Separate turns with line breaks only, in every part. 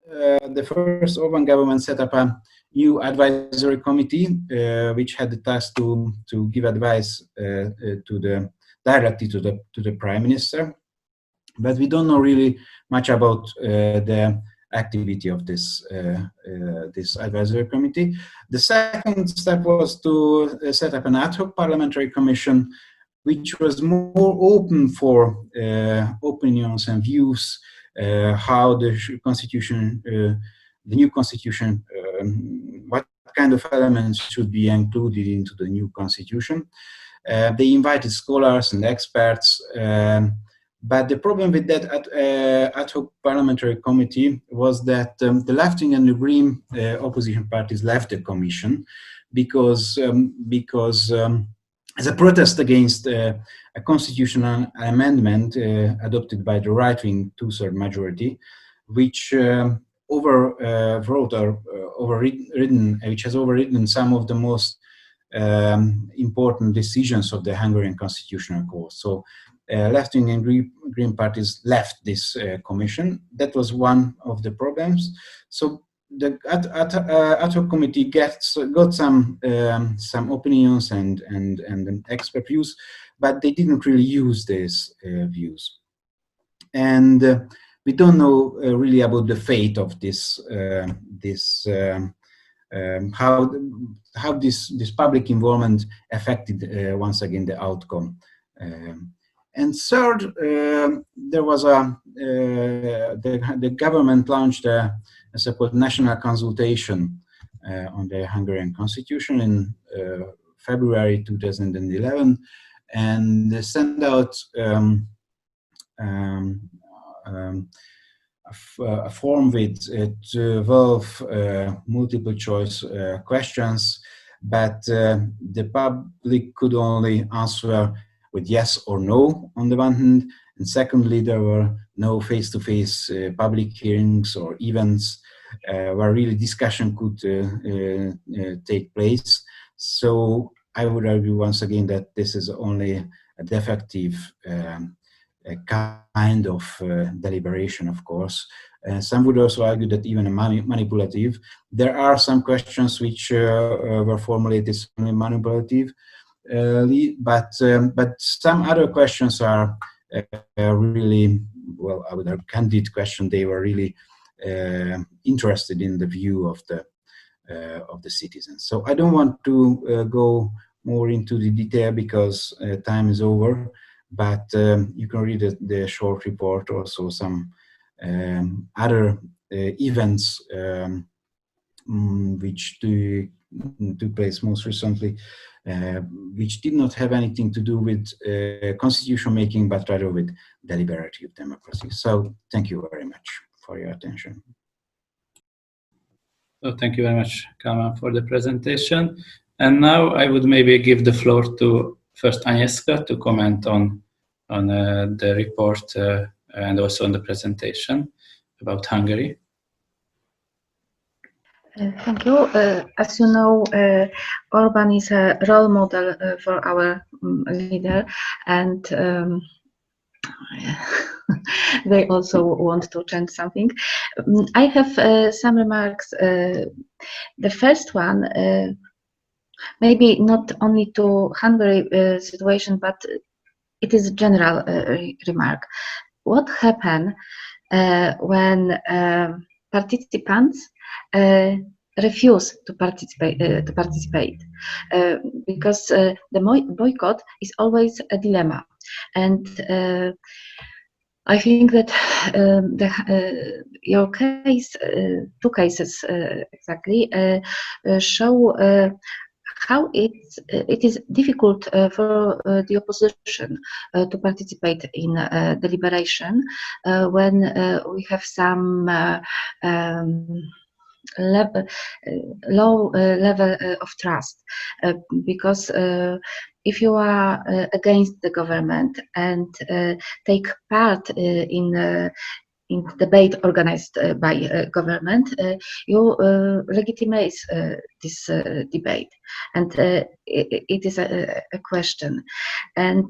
the first Orban government set up a new advisory committee, which had the task to give advice directly to the Prime Minister. But we don't know really much about the activity of this this advisory committee. The second step was to set up an ad hoc parliamentary commission, which was more open for opinions and views, how the constitution, the new constitution, what kind of elements should be included into the new constitution. They invited scholars and experts, but the problem with that ad hoc parliamentary committee was that the left-wing and the green opposition parties left the commission because as a protest against a constitutional amendment adopted by the right-wing two-third majority, which which has overridden some of the most important decisions of the Hungarian Constitutional Court. So left-wing and green parties left this commission. That was one of the problems. So the ad hoc committee got some opinions and expert views, but they didn't really use these views. And we don't know really about the fate of this how this public involvement affected once again the outcome. And third, there was the government launched a so-called national consultation on the Hungarian constitution in February 2011, and sent out a form with 12 multiple choice questions, but the public could only answer with yes or no on the one hand, and secondly, there were no face-to-face public hearings or events where really discussion could take place. So I would argue once again that this is only a defective kind of deliberation, of course. Some would also argue that even manipulative. There are some questions which were formulated manipulative, but some other questions are really, well, I would have candid question. They were really interested in the view of the citizens. So I don't want to go more into the detail because time is over. But you can read the short report, also some other events which took place most recently, which did not have anything to do with constitution making, but rather with deliberative democracy. So thank you very much for your attention.
So thank you very much, Kalman, for the presentation. And now I would maybe give the floor to first Agnieszka to comment on the report and also on the presentation about Hungary.
Thank you. As you know, Orban is a role model for our leader, and they also want to change something. I have some remarks. The first one, maybe not only to Hungary situation, but it is a general remark. What happened when participants refuse to participate? Because the boycott is always a dilemma, and I think that your case, two cases exactly, show how it is difficult for the opposition to participate in deliberation when we have some low level of trust, because if you are against the government and take part in debate organized by government, you legitimize this debate, and it is a question. And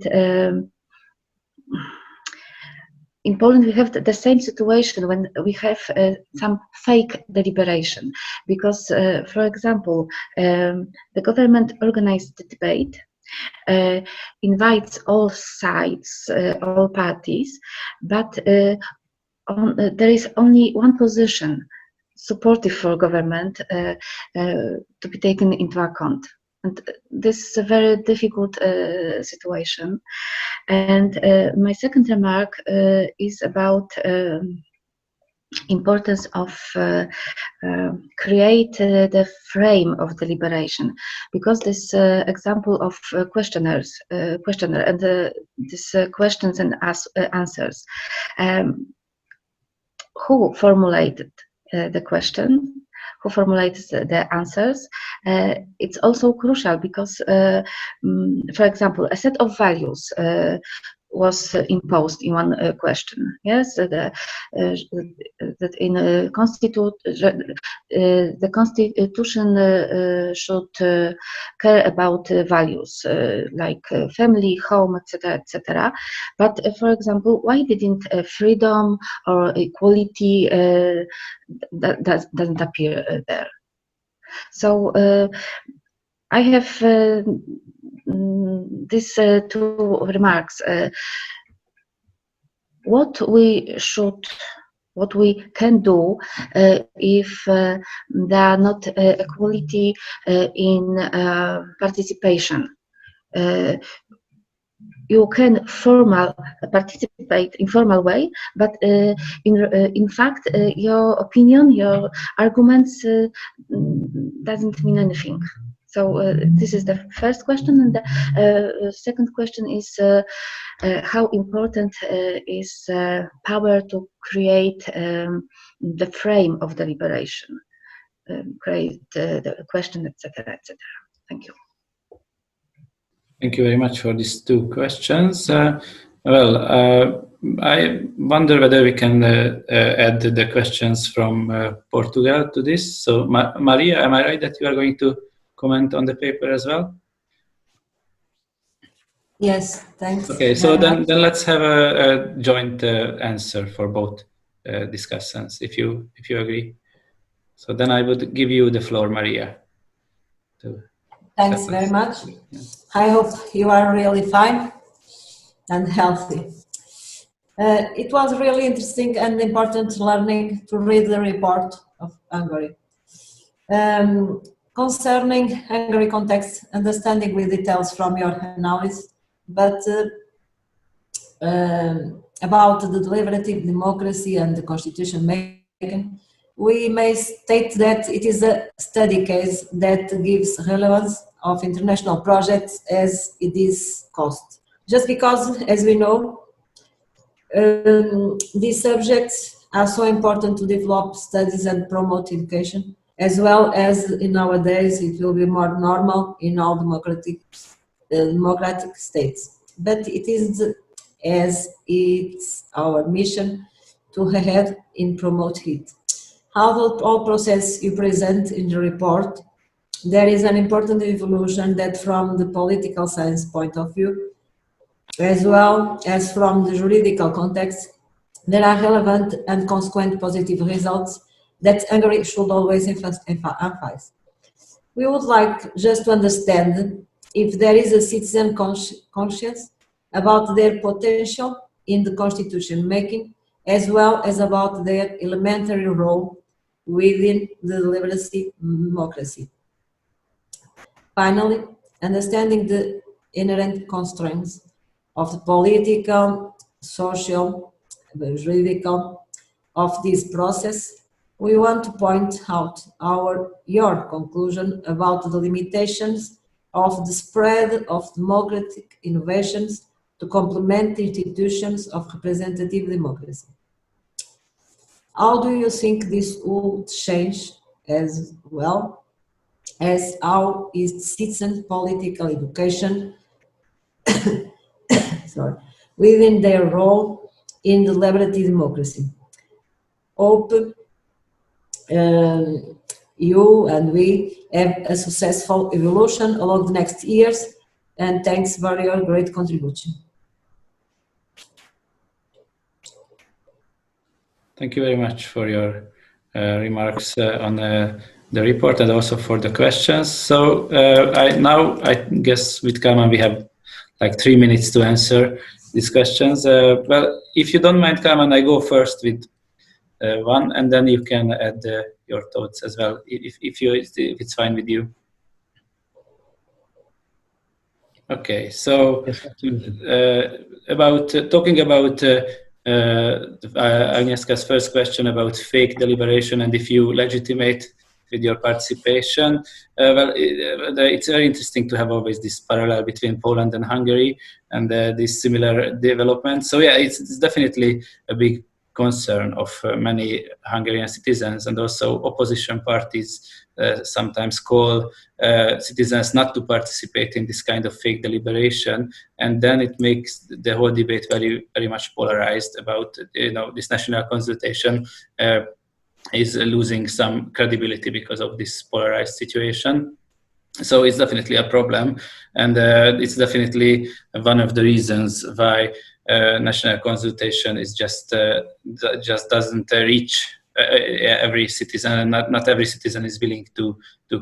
in Poland, we have the same situation when we have some fake deliberation, because, for example, the government organized the debate, invites all sides, all parties, but there is only one position supportive for government to be taken into account. And this is a very difficult situation. And my second remark is about importance of create the frame of deliberation, because this example of questionnaire and these questions and answers, who formulated the question, who formulates the answers, it's also crucial, because, for example, a set of values was imposed in one question. Yes, that in the Constitution should care about values like family, home, etc., etc. But for example, why didn't freedom or equality that doesn't appear there? So I have these two remarks. What we can do if there are not equality in participation. You can participate in formal way, but in fact, your opinion, your arguments doesn't mean anything. So this is the first question, and the second question is how important is power to create the frame of deliberation, create the question, etc., etc. Thank you.
Thank you very much for these two questions. I wonder whether we can add the questions from Portugal to this. So, Maria, am I right that you are going to comment on the paper as well?
Yes, thanks.
Okay, so then let's have a joint answer for both discussions, if you agree. So then I would give you the floor, Maria.
Thanks very much. I hope you are really fine and healthy. It was really interesting and important learning to read the report of Hungary. Concerning Hungary context, understanding with details from your analysis, but about the deliberative democracy and the constitution making, we may state that it is a study case that gives relevance of international projects as it is cost. Just because, as we know, these subjects are so important to develop studies and promote education, as well as in nowadays it will be more normal in all democratic states. But it is as it's our mission to head in promote it. How the whole process you present in the report, there is an important evolution that from the political science point of view, as well as from the juridical context, there are relevant and consequent positive results that Hungary should always emphasize. We would like just to understand if there is a citizen conscience about their potential in the constitution making, as well as about their elementary role within the deliberative democracy. Finally, understanding the inherent constraints of the political, social, juridical of this process, we want to point out your conclusion about the limitations of the spread of democratic innovations to complement the institutions of representative democracy. How do you think this will change as well as how is citizen political education within their role in the deliberative democracy? Hope you and we have a successful evolution along the next years, and thanks for your great contribution.
Thank you very much for your remarks on the report and also for the questions. So I guess with Kalman we have like 3 minutes to answer these questions. Well, if you don't mind, Kalman, I go first with one, and then you can add your thoughts as well, if it's fine with you. Okay, so
Yes,
talking about Agnieszka's first question about fake deliberation and if you legitimate with your participation, well, it's very interesting to have always this parallel between Poland and Hungary and this similar development. So yeah, it's definitely a big concern of many Hungarian citizens, and also opposition parties sometimes call citizens not to participate in this kind of fake deliberation, and then it makes the whole debate very, very much polarized about, this national consultation is losing some credibility because of this polarized situation. So it's definitely a problem, and it's definitely one of the reasons why national consultation is just doesn't reach every citizen, and not every citizen is willing to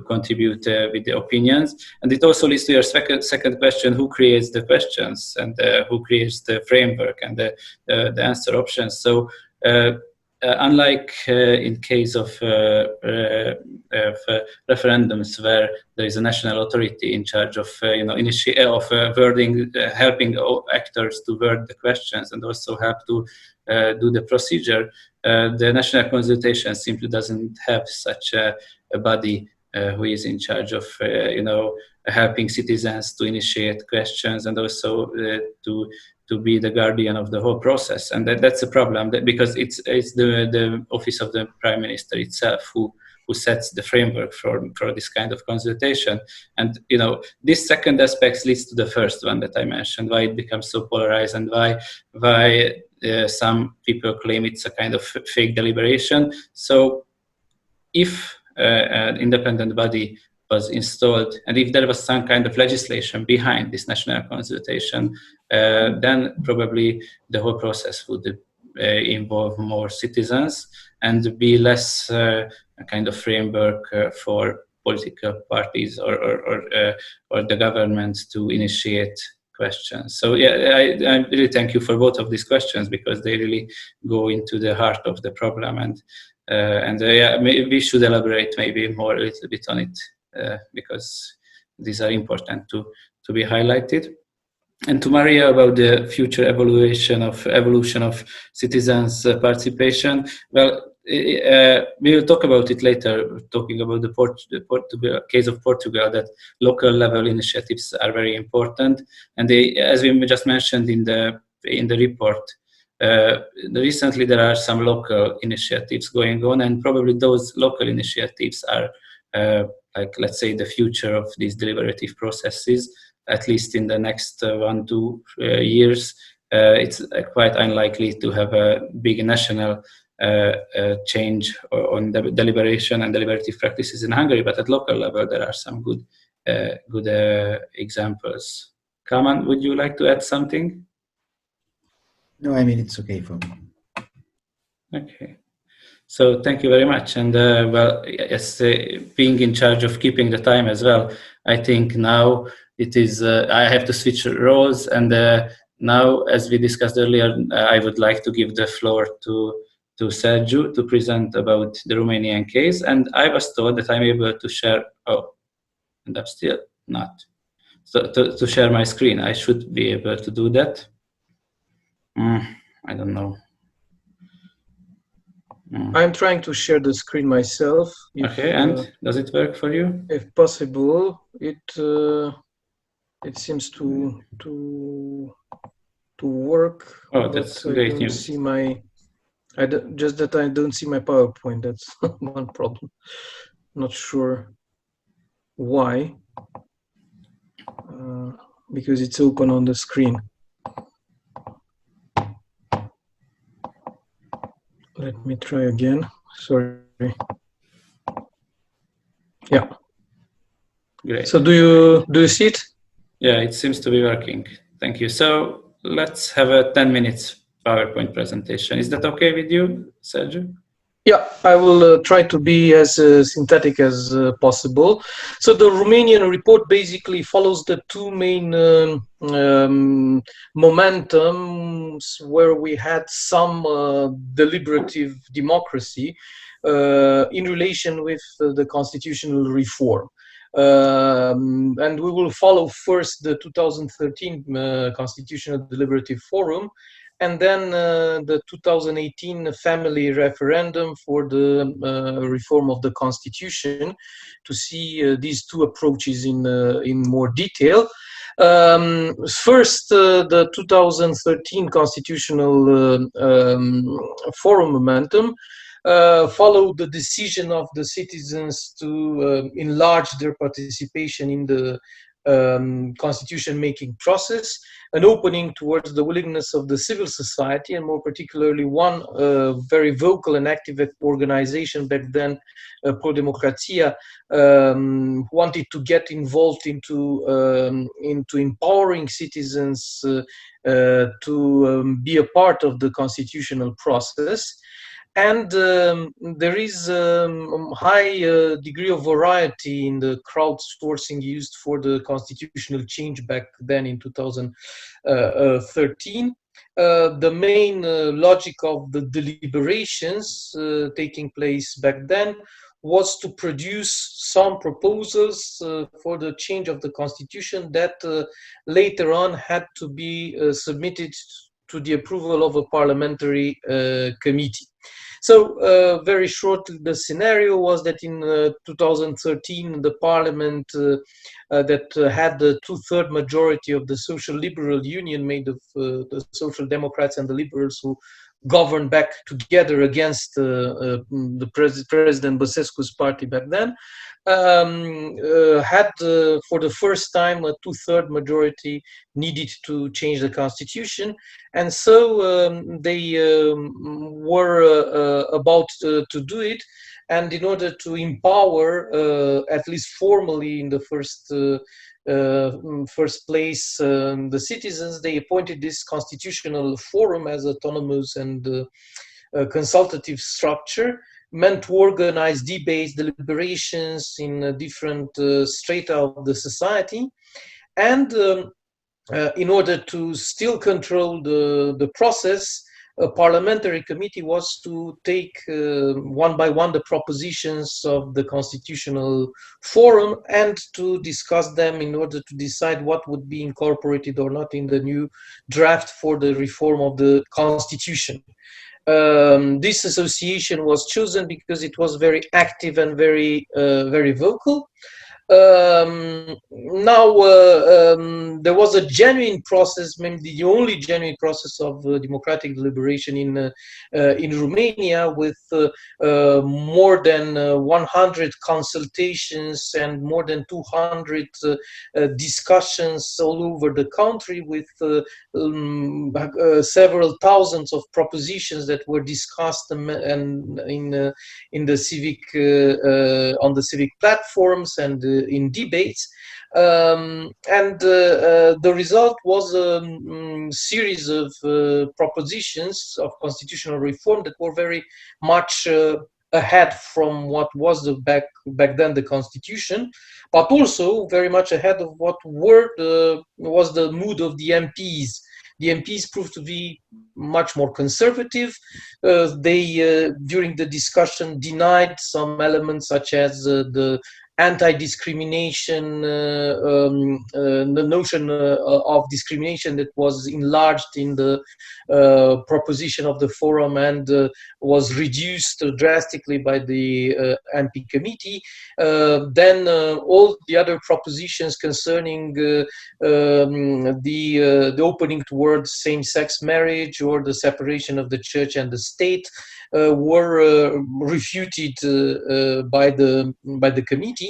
contribute with the opinions. And it also leads to your second question: who creates the questions, and who creates the framework and the answer options? So unlike in case of referendums where there is a national authority in charge of wording, helping actors to word the questions and also help to do the procedure, the national consultation simply doesn't have such a body who is in charge of helping citizens to initiate questions and also to be the guardian of the whole process. And that's a problem, because it's the office of the Prime Minister itself who sets the framework for this kind of consultation. And this second aspect leads to the first one that I mentioned, why it becomes so polarized and why some people claim it's a kind of fake deliberation. So if an independent body was installed, and if there was some kind of legislation behind this national consultation, then probably the whole process would involve more citizens and be less a kind of framework for political parties or the government to initiate questions. So yeah, I really thank you for both of these questions, because they really go into the heart of the problem, and yeah, we should elaborate maybe more a little bit on it, because these are important to be highlighted. And to Maria, about the future evolution of citizens' participation, well, we will talk about it later, talking about the case of Portugal, that local level initiatives are very important. And as we just mentioned in the report, recently there are some local initiatives going on, and probably those local initiatives are like, let's say, the future of these deliberative processes, at least in the next 1-2 years. It's quite unlikely to have a big national change on the deliberation and deliberative practices in Hungary, but at local level there are some good examples. Kalman, would you like to add something?
No, I mean, it's okay for me.
Okay. So thank you very much. And well, yes, being in charge of keeping the time as well, I think now it is, I have to switch roles. And now, as we discussed earlier, I would like to give the floor to Sergiu to present about the Romanian case. And I was told that I'm able to share, and I'm still not. So to share my screen, I should be able to do that. I don't know.
I'm trying to share the screen myself.
Okay, and does it work for you?
If possible, it seems to work.
Oh, that's great news.
See my, I don't see my PowerPoint. That's one problem. Not sure why, because it's open on the screen. Let me try again. Sorry. Yeah.
Great.
So do you see it?
Yeah, it seems to be working. Thank you. So let's have a 10 minutes PowerPoint presentation. Is that okay with you, Sergio?
Yeah, I will try to be as synthetic as possible. So the Romanian report basically follows the two main momentums where we had some deliberative democracy in relation with the constitutional reform. And we will follow first the 2013 Constitutional Deliberative Forum, and then the 2018 family referendum for the reform of the constitution, to see these two approaches in more detail. First, the 2013 constitutional forum momentum followed the decision of the citizens to enlarge their participation in the constitution making process, an opening towards the willingness of the civil society, and more particularly one very vocal and active organization back then, Pro Democrația, wanted to get involved into empowering citizens to be a part of the constitutional process. And there is a high degree of variety in the crowdsourcing used for the constitutional change back then in 2013. The main logic of the deliberations taking place back then was to produce some proposals for the change of the constitution that later on had to be submitted to the approval of a parliamentary committee. So very shortly, the scenario was that in 2013, the parliament that had the two-thirds majority of the Social Liberal Union, made of the Social Democrats and the Liberals, who governed back together against the President Băsescu's party back then, had for the first time a two-thirds majority needed to change the constitution, and so they were about to do it. And in order to empower, at least formally in the first place, the citizens, they appointed this constitutional forum as autonomous and consultative structure, meant to organize debates, deliberations in different strata of the society. And in order to still control the process, a parliamentary committee was to take one by one the propositions of the constitutional forum and to discuss them in order to decide what would be incorporated or not in the new draft for the reform of the constitution. This association was chosen because it was very active and very vocal. Now there was a genuine process, maybe the only genuine process of democratic deliberation in Romania, with more than 100 consultations and more than 200 discussions all over the country, with several thousands of propositions that were discussed and in the civic on the civic platforms and in debates, and the result was a series of propositions of constitutional reform that were very much ahead from what was back then the constitution, but also very much ahead of what was the mood of the MPs. The MPs proved to be much more conservative. They, during the discussion, denied some elements such as the anti-discrimination, the notion of discrimination that was enlarged in the proposition of the forum and was reduced drastically by the MP committee. Then all the other propositions concerning the opening towards same-sex marriage or the separation of the church and the state were refuted by the committee.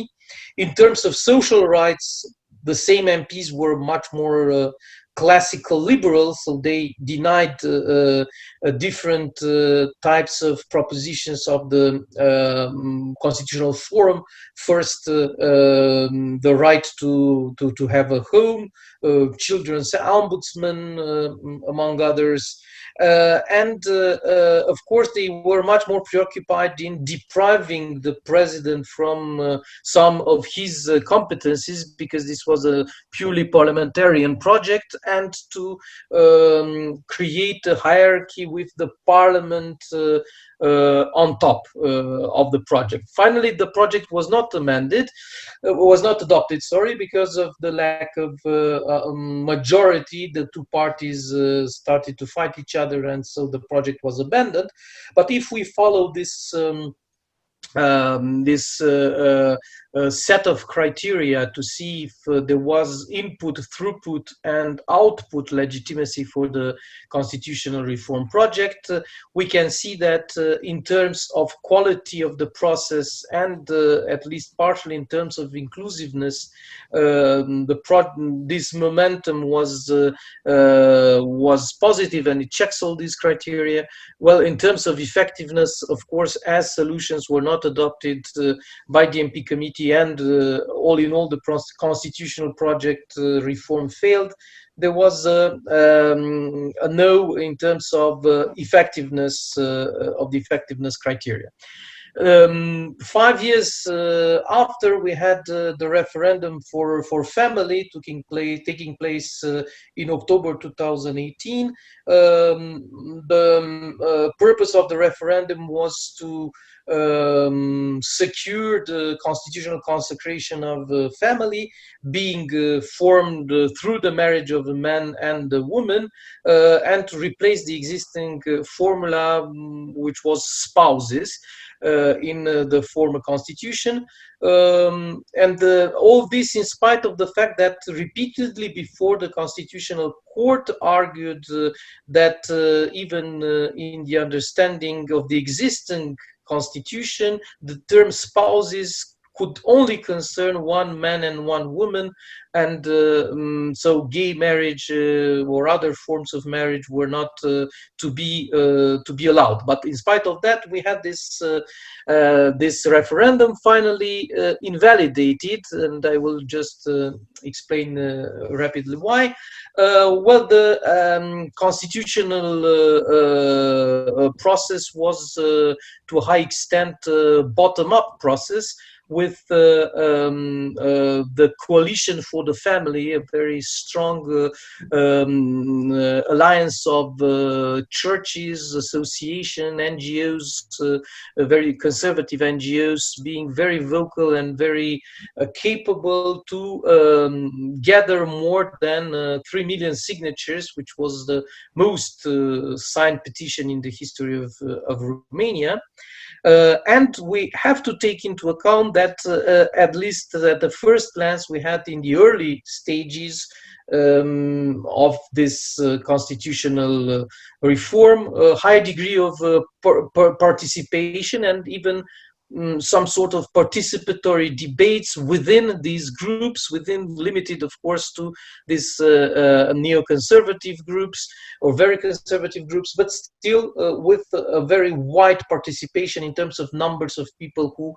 In terms of social rights, the same MPs were much more classical liberals, so they denied different types of propositions of the constitutional forum. First, the right to have a home, children's ombudsman, among others, Of course, they were much more preoccupied in depriving the president from some of his competencies, because this was a purely parliamentarian project, and to create a hierarchy with the parliament on top of the project. Finally, the project was not adopted, sorry, because of the lack of majority. The two parties started to fight each other, and so the project was abandoned. But if we follow this set of criteria to see if there was input, throughput, and output legitimacy for the constitutional reform project, we can see that in terms of quality of the process, and at least partially in terms of inclusiveness, this momentum was positive, and it checks all these criteria. Well, in terms of effectiveness, of course, as solutions were not adopted by the MP committee, and all in all, the constitutional project reform failed. There was a no in terms of effectiveness of the effectiveness criteria. 5 years after we had the referendum for family taking place in October 2018, the purpose of the referendum was to secure the constitutional consecration of family being formed through the marriage of a man and a woman, and to replace the existing formula, which was spouses, in the former constitution. All this in spite of the fact that repeatedly before the Constitutional Court argued that even in the understanding of the existing constitution, the term spouses could only concern one man and one woman, and so gay marriage or other forms of marriage were not to be allowed. But in spite of that, we had this this referendum finally invalidated, and I will just explain rapidly why. Well, the constitutional process was to a high extent bottom-up process, with the Coalition for the Family, a very strong alliance of churches, associations, NGOs, very conservative NGOs, being very vocal and very capable to gather more than 3 million signatures, which was the most signed petition in the history of Romania. And we have to take into account that at least at the first glance we had in the early stages of this constitutional reform, a high degree of participation, and even some sort of participatory debates within these groups, limited of course to these neoconservative groups or very conservative groups, but still with a very wide participation in terms of numbers of people who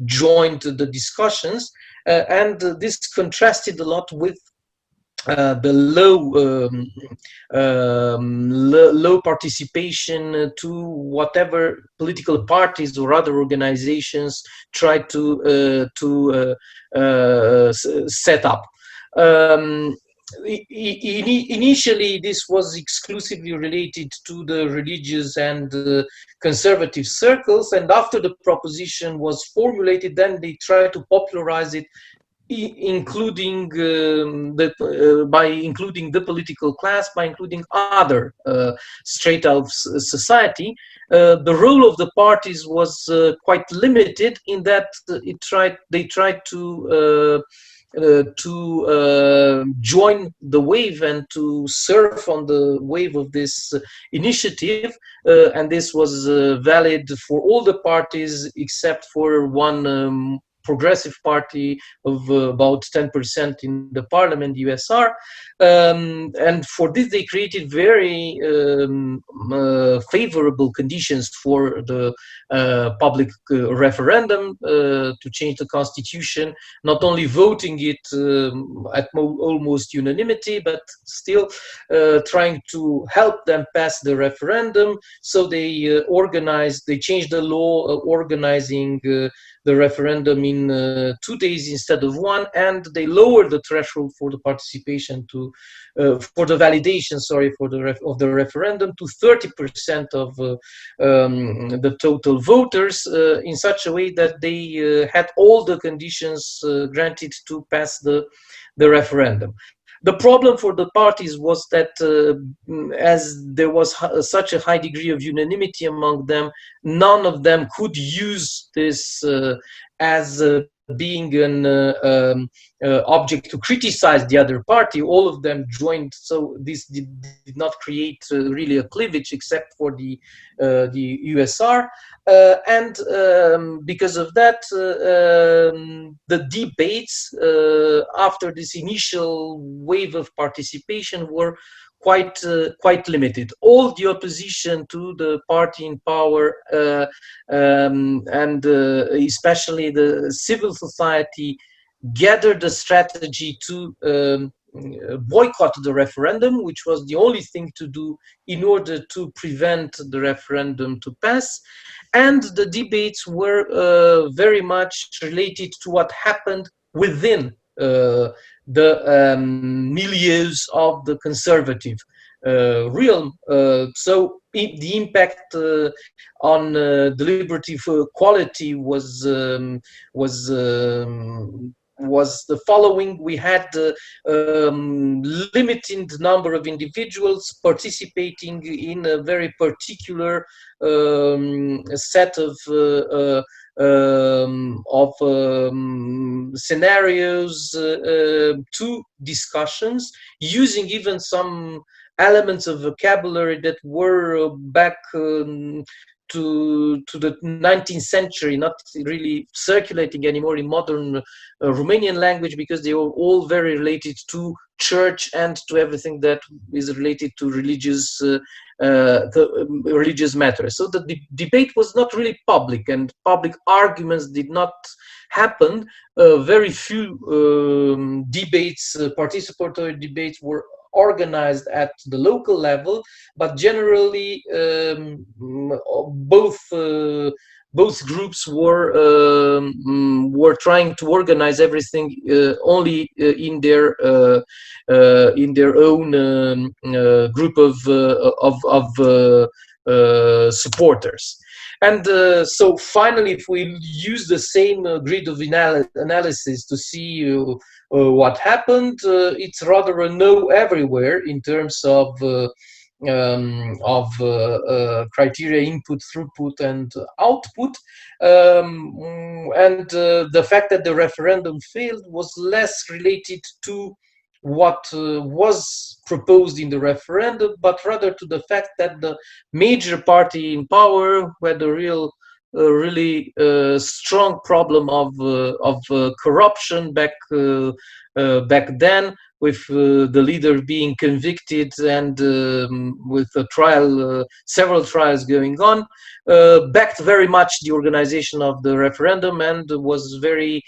joined the discussions, and this contrasted a lot with the low participation to whatever political parties or other organizations tried to set up. Initially, this was exclusively related to the religious and conservative circles, and after the proposition was formulated, then they tried to popularize it, including by including the political class, by including other strata of society. The role of the parties was quite limited in that they tried to join the wave and to surf on the wave of this initiative, and this was valid for all the parties except for one progressive party of about 10% in the parliament, USR. And for this, they created very favorable conditions for the public referendum to change the constitution, not only voting it at almost unanimity, but still trying to help them pass the referendum. So they they changed the law organizing the referendum in 2 days instead of 1, and they lowered the threshold for the participation to for the validation, sorry, for the referendum to 30% of the total voters, in such a way that they had all the conditions granted to pass the referendum. The problem for the parties was that as there was such a high degree of unanimity among them, none of them could use this as being an object to criticize the other party. All of them joined, so this did not create really a cleavage, except for the USR. And because of that, the debates after this initial wave of participation were quite limited. All the opposition to the party in power and especially the civil society gathered a strategy to boycott the referendum, which was the only thing to do in order to prevent the referendum to pass. And the debates were very much related to what happened within the milieus of the conservative realm. So the impact on deliberative quality was the following. We had limited number of individuals participating in a very particular set of scenarios, to discussions, using even some elements of vocabulary that were back to the 19th century, not really circulating anymore in modern Romanian language, because they were all very related to church and to everything that is related to religious matters. So the debate was not really public, and public arguments did not happen. Very few debates, participatory debates, were organized at the local level, but generally both groups were trying to organize everything only in their own group of supporters. And so finally, if we use the same grid of analysis to see what happened, it's rather a no everywhere in terms of criteria input, throughput, and output. And the fact that the referendum failed was less related to what was proposed in the referendum, but rather to the fact that the major party in power, who had a really strong problem of corruption back then, with the leader being convicted and with a trial, several trials going on, backed very much the organization of the referendum, and was very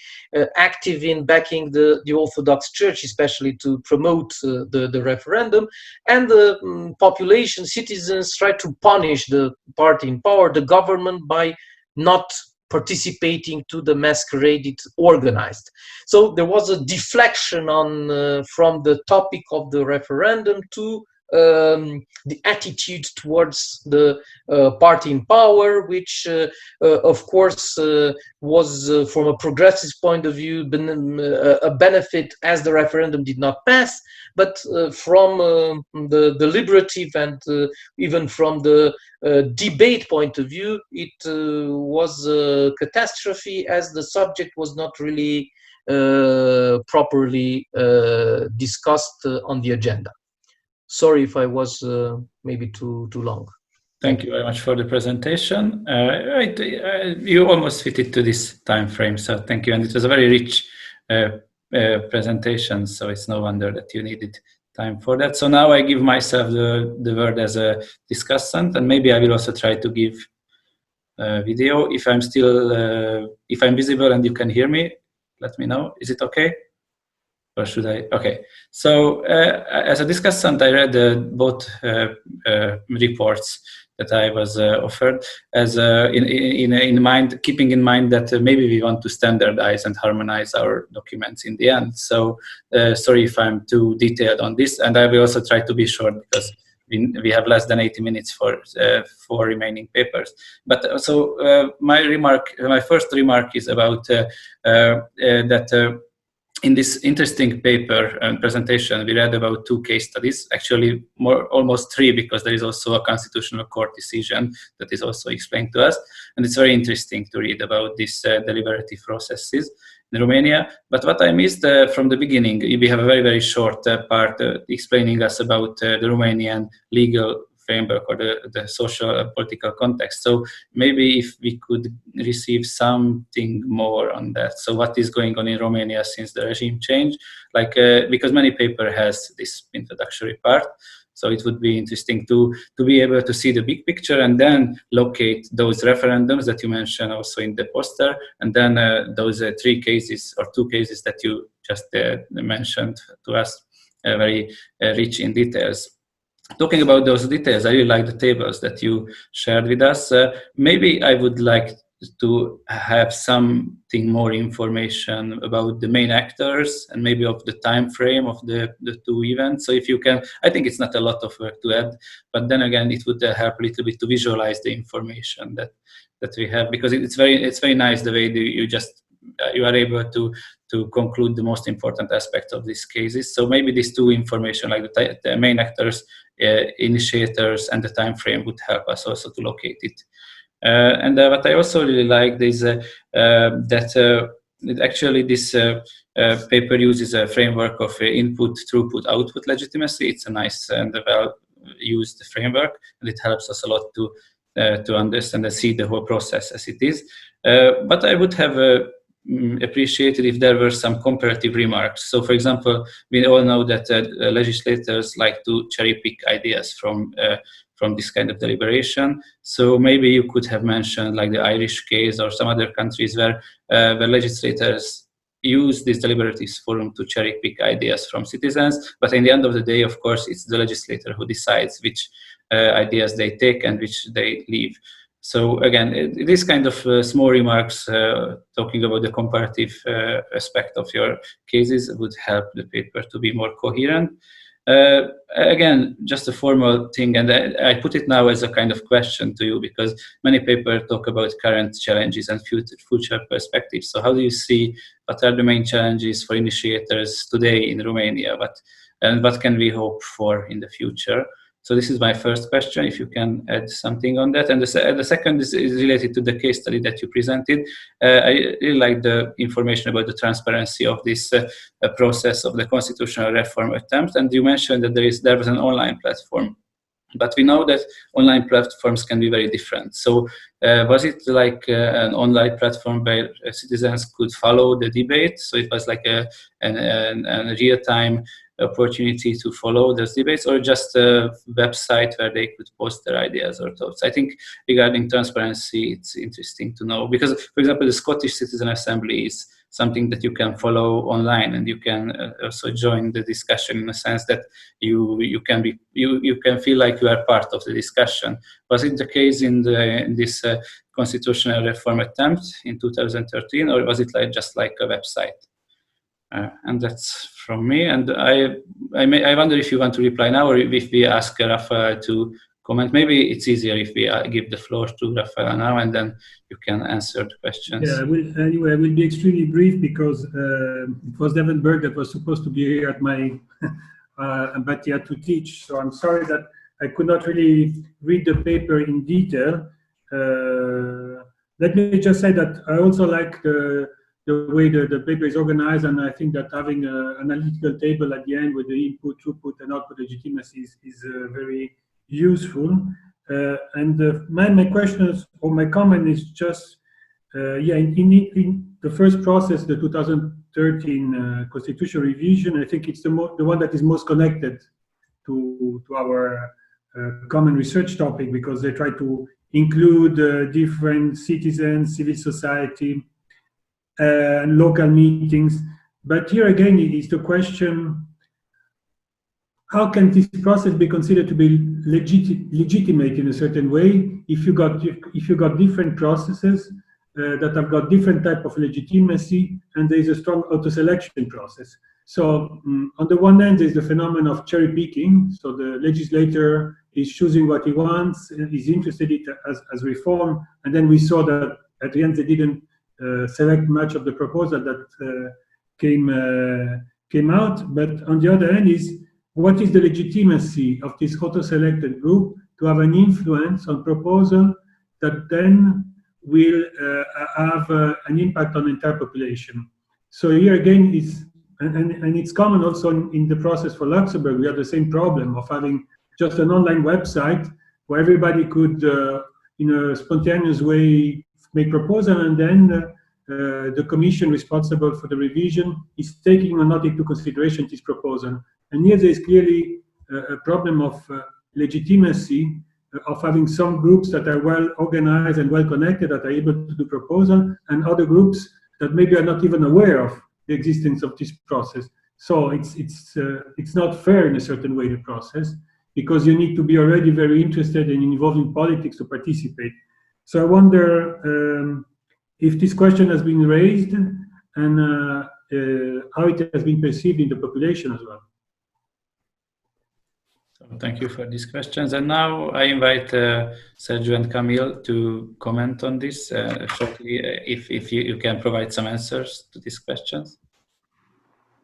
active in backing the Orthodox Church, especially to promote the referendum. And the population, citizens, tried to punish the party in power, the government, by not participating to the masquerade it organized. So there was a deflection on from the topic of the referendum to the attitude towards the party in power, which of course was from a progressive point of view a benefit, as the referendum did not pass, but from the deliberative and even from the debate point of view, it was a catastrophe, as the subject was not really properly discussed on the agenda. Sorry if I was maybe too long.
Thank you very much for the presentation. You almost fitted to this time frame, so thank you. And it was a very rich presentation, so it's no wonder that you needed time for that. So now I give myself the word as a discussant, and maybe I will also try to give video. If I'm still, if I'm visible and you can hear me, let me know. Is it okay? Or should I? Okay. So as a discussant, I read both reports that I was offered, as in mind, keeping in mind that maybe we want to standardize and harmonize our documents in the end. So sorry if I'm too detailed on this, and I will also try to be short because we have less than 80 minutes for remaining papers. But so my first remark is about that. In this interesting paper and presentation, we read about 2 case studies, actually almost 3, because there is also a constitutional court decision that is also explained to us. And it's very interesting to read about these deliberative processes in Romania. But what I missed from the beginning, we have a very, very short part explaining us about the Romanian legal framework or the social and political context. So maybe if we could receive something more on that. So what is going on in Romania since the regime change? Like because many paper has this introductory part. So it would be interesting to be able to see the big picture and then locate those referendums that you mentioned also in the poster, and then those 3 cases or 2 cases that you just mentioned to us, very rich in details. Talking about those details, I really like the tables that you shared with us. Maybe I would like to have something more information about the main actors and maybe of the time frame of the 2 events. So if you can, I think it's not a lot of work to add, but then again, it would help a little bit to visualize the information that we have, because it's very nice the way you are able to conclude the most important aspects of these cases. So maybe these 2 information, like the main actors, initiators, and the time frame would help us also to locate it. And what I also really like is that actually this paper uses a framework of input, throughput, output legitimacy. It's a nice and well-used framework, and it helps us a lot to understand and see the whole process as it is. But I would have appreciated if there were some comparative remarks. So, for example, we all know that legislators like to cherry pick ideas from this kind of deliberation. So maybe you could have mentioned like the Irish case or some other countries where legislators use this deliberative forum to cherry pick ideas from citizens. But in the end of the day, of course, it's the legislator who decides which ideas they take and which they leave. So again, this kind of small remarks talking about the comparative aspect of your cases would help the paper to be more coherent. Again, just a formal thing, and I put it now as a kind of question to you, because many papers talk about current challenges and future perspectives. So how do you see, what are the main challenges for initiators today in Romania, and what can we hope for in the future? So this is my first question, if you can add something on that. And the second is related to the case study that you presented. I really like the information about the transparency of this process of the constitutional reform attempt. And you mentioned that there was an online platform. But we know that online platforms can be very different. So was it like an online platform where citizens could follow the debate? So it was like a real-time opportunity to follow those debates, or just a website where they could post their ideas or thoughts? I think regarding transparency, it's interesting to know, because, for example, the Scottish Citizen Assembly is something that you can follow online, and you can also join the discussion in a sense that you can feel like you are part of the discussion. Was it the case in this constitutional reform attempt in 2013, or was it just like a website? And that's from me. And I wonder if you want to reply now, or if we ask Rafael to comment. Maybe it's easier if we give the floor to Rafael now, and then you can answer the questions.
Yeah, I will be extremely brief, because it was Devenberg that was supposed to be here at my but he had to teach. So I'm sorry that I could not really read the paper in detail. Let me just say that I also like the way the paper is organized, and I think that having an analytical table at the end with the input, throughput, and output legitimacy is very useful. My question is, or my comment is just, in the first process, the 2013 constitutional revision, I think it's the one that is most connected to our common research topic, because they try to include different citizens, civil society, and local meetings. But here again, it is the question: how can this process be considered to be legitimate in a certain way if you got different processes that have got different type of legitimacy, and there is a strong auto-selection process? So on the one hand, there's the phenomenon of cherry picking. So the legislator is choosing what he wants, is interested in it as reform, and then we saw that at the end they didn't select much of the proposal that came out. But on the other hand, is what is the legitimacy of this auto-selected group to have an influence on proposal that then will have an impact on the entire population? So here again, it's common also in the process for Luxembourg. We have the same problem of having just an online website where everybody could, in a spontaneous way, make proposal, and then the commission responsible for the revision is taking or not into consideration this proposal. And here there is clearly a problem of legitimacy, of having some groups that are well organized and well connected, that are able to do proposal, and other groups that maybe are not even aware of the existence of this process. So it's not fair in a certain way, the process, because you need to be already very interested and involved in politics to participate. So I wonder if this question has been raised, and how it has been perceived in the population as well.
Thank you for these questions. And now I invite Sergio and Camille to comment on this shortly, if you can provide some answers to these questions.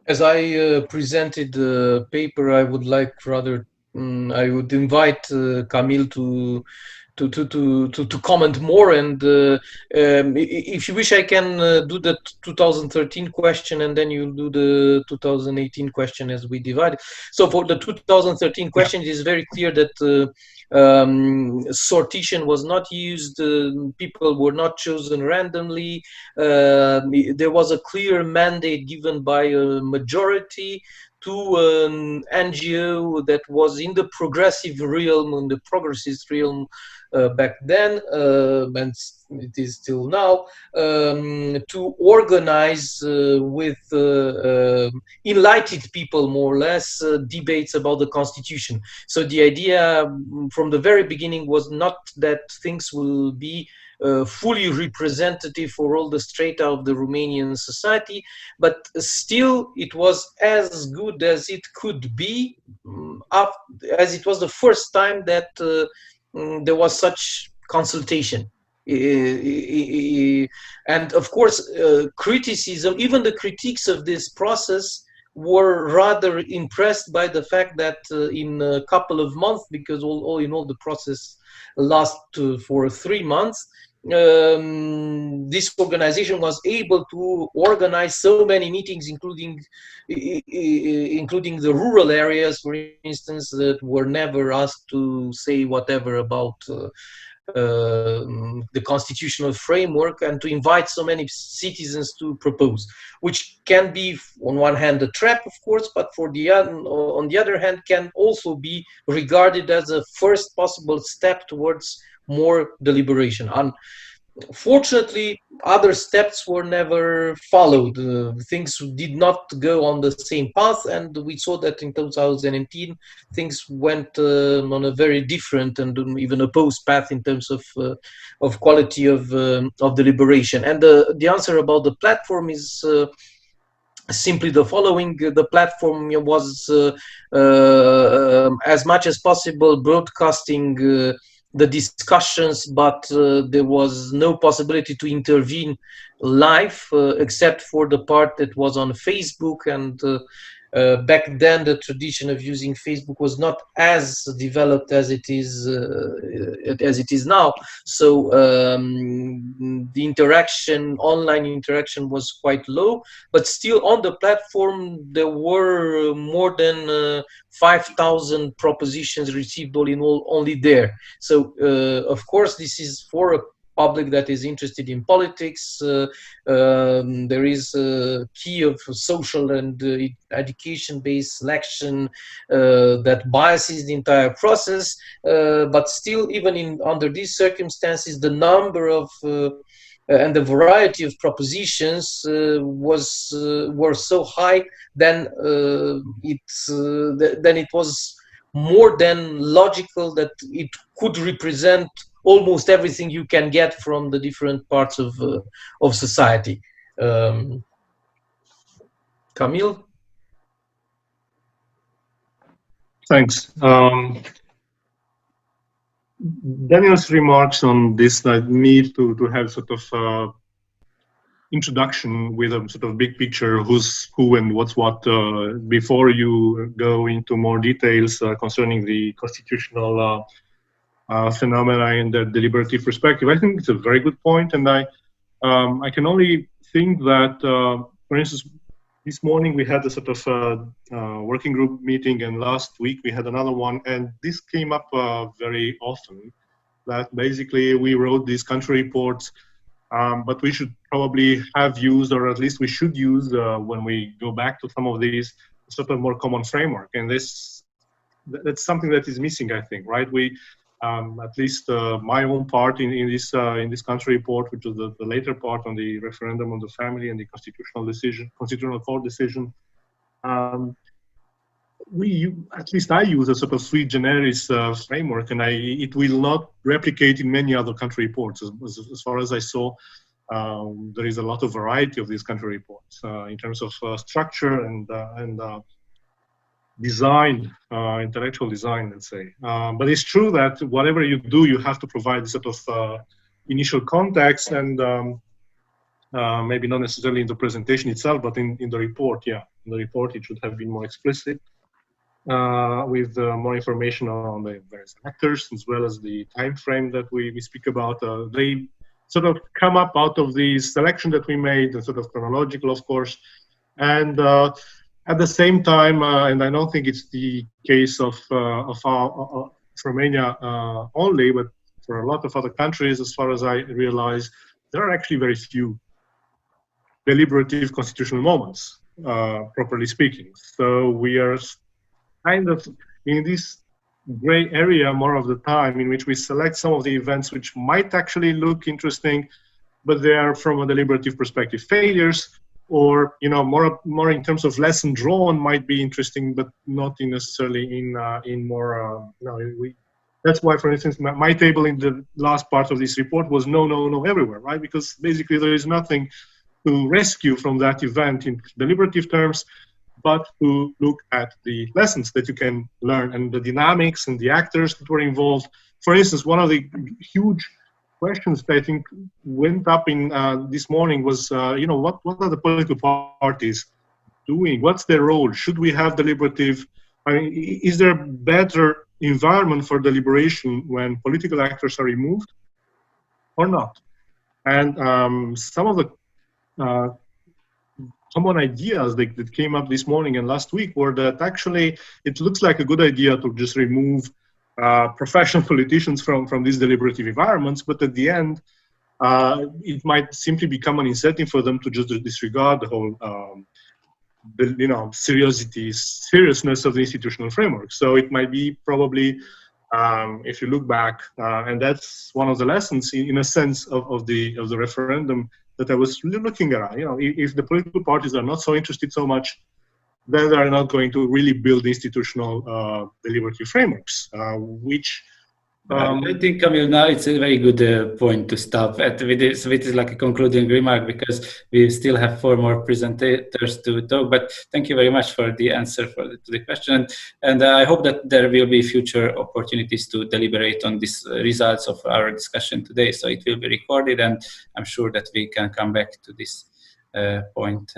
As I presented the paper, I would like rather, I would invite Camille to comment more, and if you wish, I can do the 2013 question, and then you'll do the 2018 question as we divide. So for the 2013 question, it is very clear that sortition was not used, people were not chosen randomly, there was a clear mandate given by a majority to an NGO that was in the progressive realm, in the progressist realm back then, and it is still now, to organize with enlightened people, more or less, debates about the constitution. So the idea from the very beginning was not that things will be fully representative for all the strata of the Romanian society, but still it was as good as it could be, as it was the first time that there was such consultation. And of course, criticism, even the critiques of this process, were rather impressed by the fact that in a couple of months, because all in all the process lasted for 3 months, this organization was able to organize so many meetings, including the rural areas, for instance, that were never asked to say whatever about the constitutional framework, and to invite so many citizens to propose, which can be on one hand a trap, of course, but on the other hand can also be regarded as a first possible step towards more deliberation. Unfortunately, other steps were never followed. Things did not go on the same path, and we saw that in 2018 things went on a very different and even opposed path in terms of quality of deliberation. And the answer about the platform is simply the following: the platform was as much as possible broadcasting the discussions, but there was no possibility to intervene live, except for the part that was on Facebook, and back then the tradition of using Facebook was not as developed as it is now. So the interaction, online interaction, was quite low. But still, on the platform, there were more than 5,000 propositions received all in all only there. So of course, this is for a public that is interested in politics. There is a key of social and education-based selection that biases the entire process. But still, even under these circumstances, the number of and the variety of propositions were so high, then it was more than logical that it could represent almost everything you can get from the different parts of society. Camille?
Thanks. Daniel's remarks on this need to have sort of introduction with a sort of big picture, who's who and what's what, before you go into more details concerning the constitutional phenomena in the deliberative perspective. I think it's a very good point, and I can only think that, for instance, this morning we had a sort of working group meeting, and last week we had another one, and this came up very often, that basically we wrote these country reports, but we should probably have used, or at least we should use when we go back to some of these, sort of more common framework. And that's something that is missing, I think, right? We, at least my own part in this country report, which was the later part on the referendum on the family and the constitutional court decision, at least I use a sort of sui generis framework, and it will not replicate in many other country reports. As far as I saw, there is a lot of variety of these country reports in terms of structure and design, intellectual design, let's say. But it's true that whatever you do, you have to provide sort of initial context, and maybe not necessarily in the presentation itself, but in the report. Yeah, in the report it should have been more explicit, with more information on the various actors, as well as the time frame that we speak about. They sort of come up out of the selection that we made, sort of chronological, of course, and at the same time, and I don't think it's the case of Romania only, but for a lot of other countries, as far as I realize, there are actually very few deliberative constitutional moments, properly speaking. So we are kind of in this gray area more of the time, in which we select some of the events which might actually look interesting, but they are, from a deliberative perspective, failures, or more in terms of lesson drawn might be interesting, but not necessarily in more. That's why, for instance, my table in the last part of this report was no everywhere, right? Because basically there is nothing to rescue from that event in deliberative terms, but to look at the lessons that you can learn and the dynamics and the actors that were involved. For instance, one of the huge questions that I think went up in this morning was, what are the political parties doing? What's their role? Should we have deliberative? I mean, is there a better environment for deliberation when political actors are removed or not? And some of the common ideas that came up this morning and last week were that actually it looks like a good idea to just remove professional politicians from these deliberative environments, but at the end, it might simply become an incentive for them to just disregard the whole, seriousness of the institutional framework. So it might be probably, if you look back, and that's one of the lessons, in a sense, of the referendum that I was looking at. If the political parties are not so interested so much, then they are not going to really build institutional deliberative frameworks, which...
I think, Camille, now it's a very good point to stop at with this. It is like a concluding remark, because we still have 4 more presentators to talk. But thank you very much for the answer to the question. And I hope that there will be future opportunities to deliberate on these results of our discussion today. So it will be recorded, and I'm sure that we can come back to this point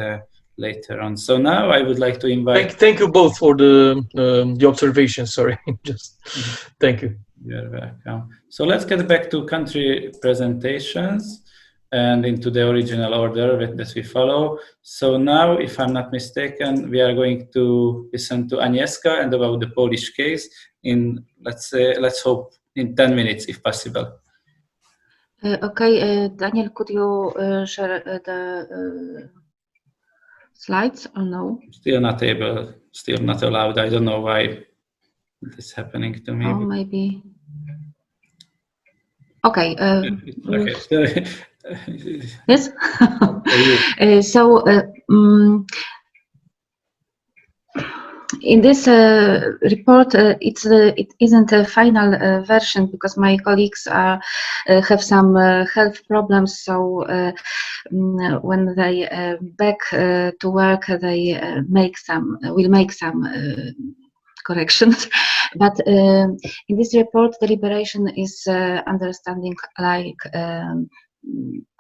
later on. So now I would like to invite.
Thank you both for the observation. Sorry, just thank you.
You're welcome. So let's get back to country presentations and into the original order that we follow. So now, if I'm not mistaken, we are going to listen to Agnieszka and about the Polish case in, let's hope, in 10 minutes, if possible.
Okay, Daniel, could you share the slides or no?
Still not able, still not allowed. I don't know why it's happening to me.
Oh, maybe. Okay.
Okay.
Yes. So in this report, it isn't a final version because my colleagues have some health problems. So when they back to work, they will make some corrections. But in this report, deliberation is understanding like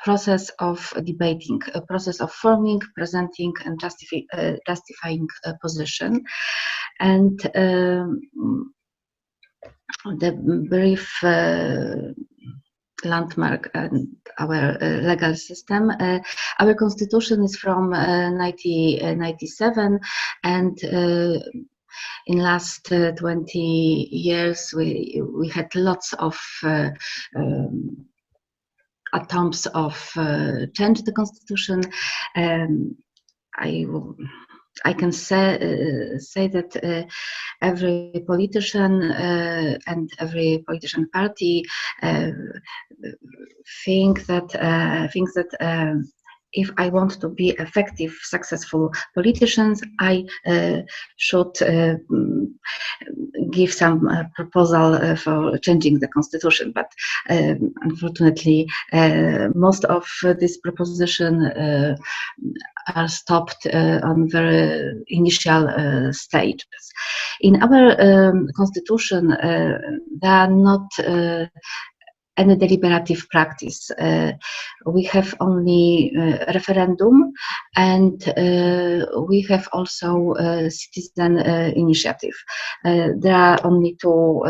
process of debating, a process of forming, presenting, and justifying a position. And the brief landmark and our legal system. Our constitution is from 1997, and in last 20 years we had lots of attempts of change the constitution. I can say that every politician and every politician party thinks that if I want to be effective, successful politicians, I should give some proposal for changing the constitution. But unfortunately, most of this proposition are stopped on very initial stages. In our constitution, there are not any deliberative practice. We have only referendum, and we have also citizen initiative. There are only two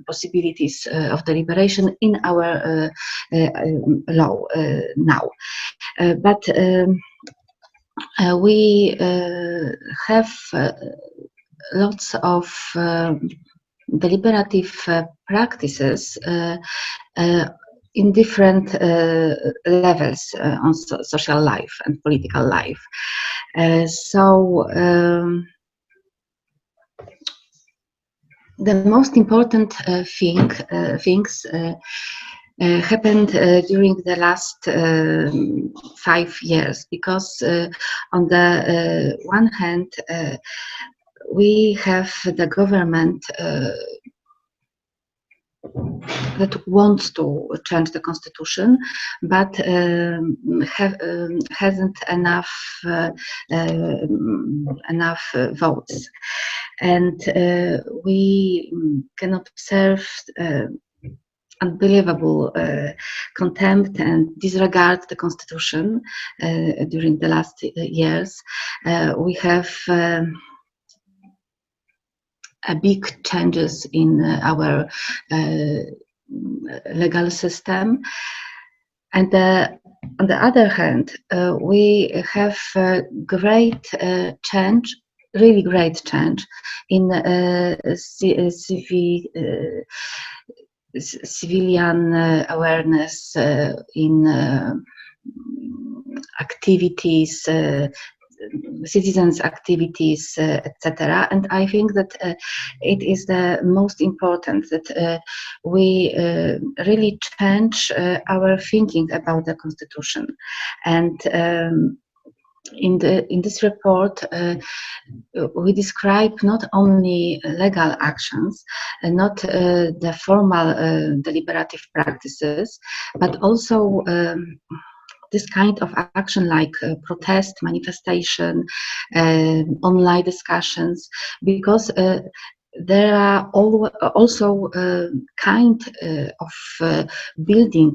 possibilities of deliberation in our law now. But we have lots of deliberative practices in different levels on social life and political life. The most important things happened during the last 5 years, because on the one hand, we have the government that wants to change the constitution, but hasn't enough votes, and we can observe unbelievable contempt and disregard the constitution during the last years. We have big changes in our legal system, and on the other hand, we have great change, really great change in civilian awareness, in activities, citizens' activities, etc. And I think that it is the most important that we really change our thinking about the constitution. And in this report, we describe not only legal actions, not the formal deliberative practices, but also this kind of action like protest, manifestation, online discussions, because there are also kind of building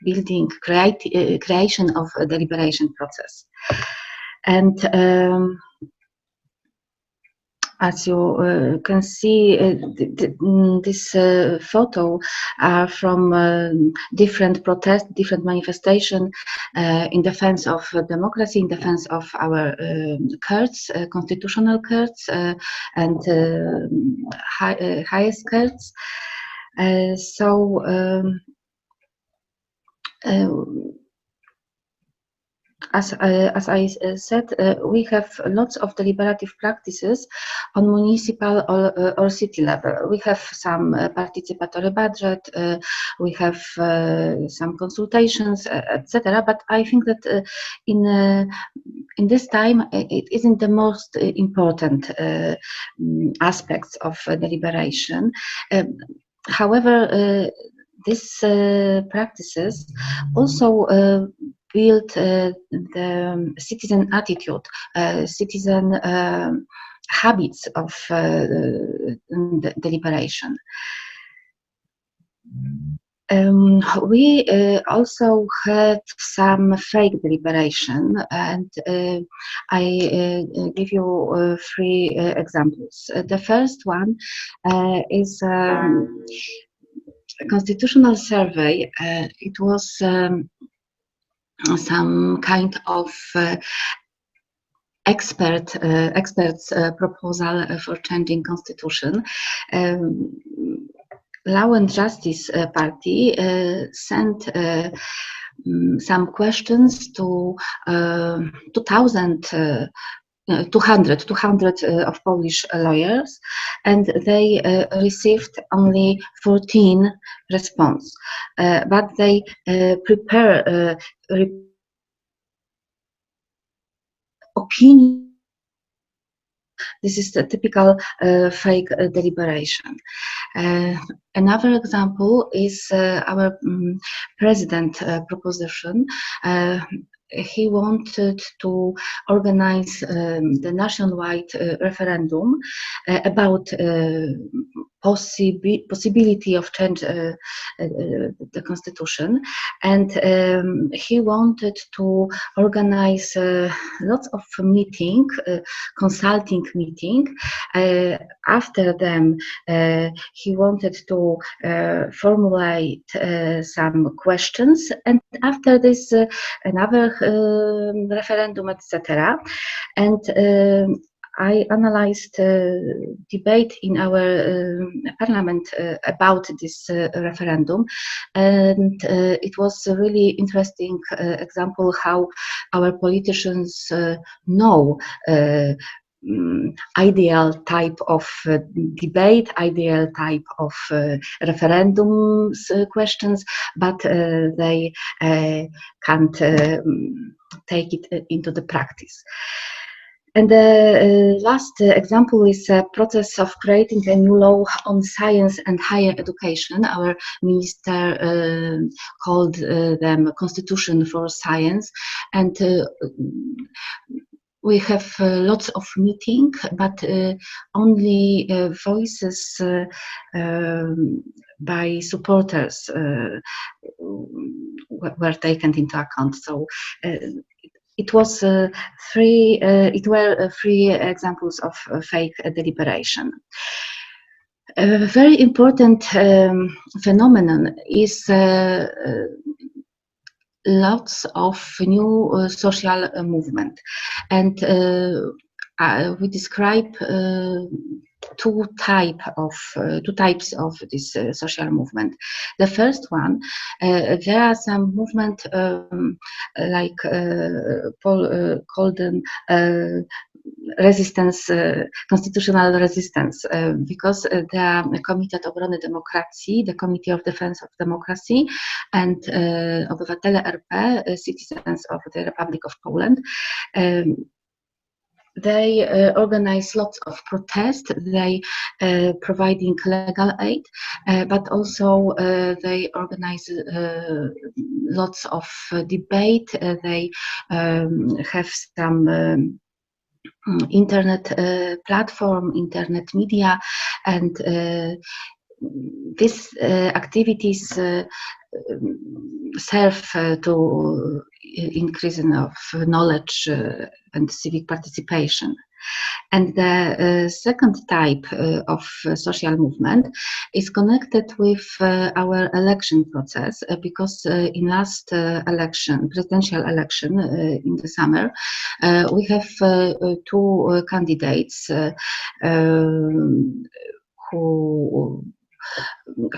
building, creation of a deliberation process. And as you can see, this photo are from different protests, different manifestations in defense of democracy, in defense of our courts, constitutional courts, and highest courts. As I said, we have lots of deliberative practices on municipal or city level. We have some participatory budget, we have some consultations, etc. But I think that in this time, it isn't the most important aspects of deliberation. However, these practices also build the citizen attitude, citizen habits of deliberation. We also had some fake deliberation, and I give you 3 examples. The first one is a constitutional survey. It was some kind of experts proposal for changing constitution. Law and Justice Party sent some questions to 200 of Polish lawyers, and they received only 14 responses. But they prepare opinion. This is the typical fake deliberation. Another example is our president proposition. He wanted to organize the nationwide referendum about possibility of change the constitution, and he wanted to organize lots of meeting, consulting meeting. After them, he wanted to formulate some questions, and after this, another referendum, etc. And I analyzed debate in our parliament about this referendum, and it was a really interesting example how our politicians know ideal type of debate, ideal type of referendums questions, but they can't take it into the practice. And the last example is a process of creating a new law on science and higher education. Our minister called them Constitution for Science, and we have lots of meetings, but only voices by supporters were taken into account. So it was three examples of fake deliberation. A very important phenomenon is lots of new social movement, and we describe two types of this social movement. The first one, there are some movement like called resistance, constitutional resistance, because the Committee Obrony Demokracji, the Committee of Defense of Democracy, and Obywatele RP, citizens of the Republic of Poland, they organize lots of protests, they providing legal aid, but also they organize lots of debate, they have some internet platform, internet media, and these activities serve to increasing of knowledge and civic participation. And the second type of social movement is connected with our election process, because in last presidential election in the summer, we have two candidates who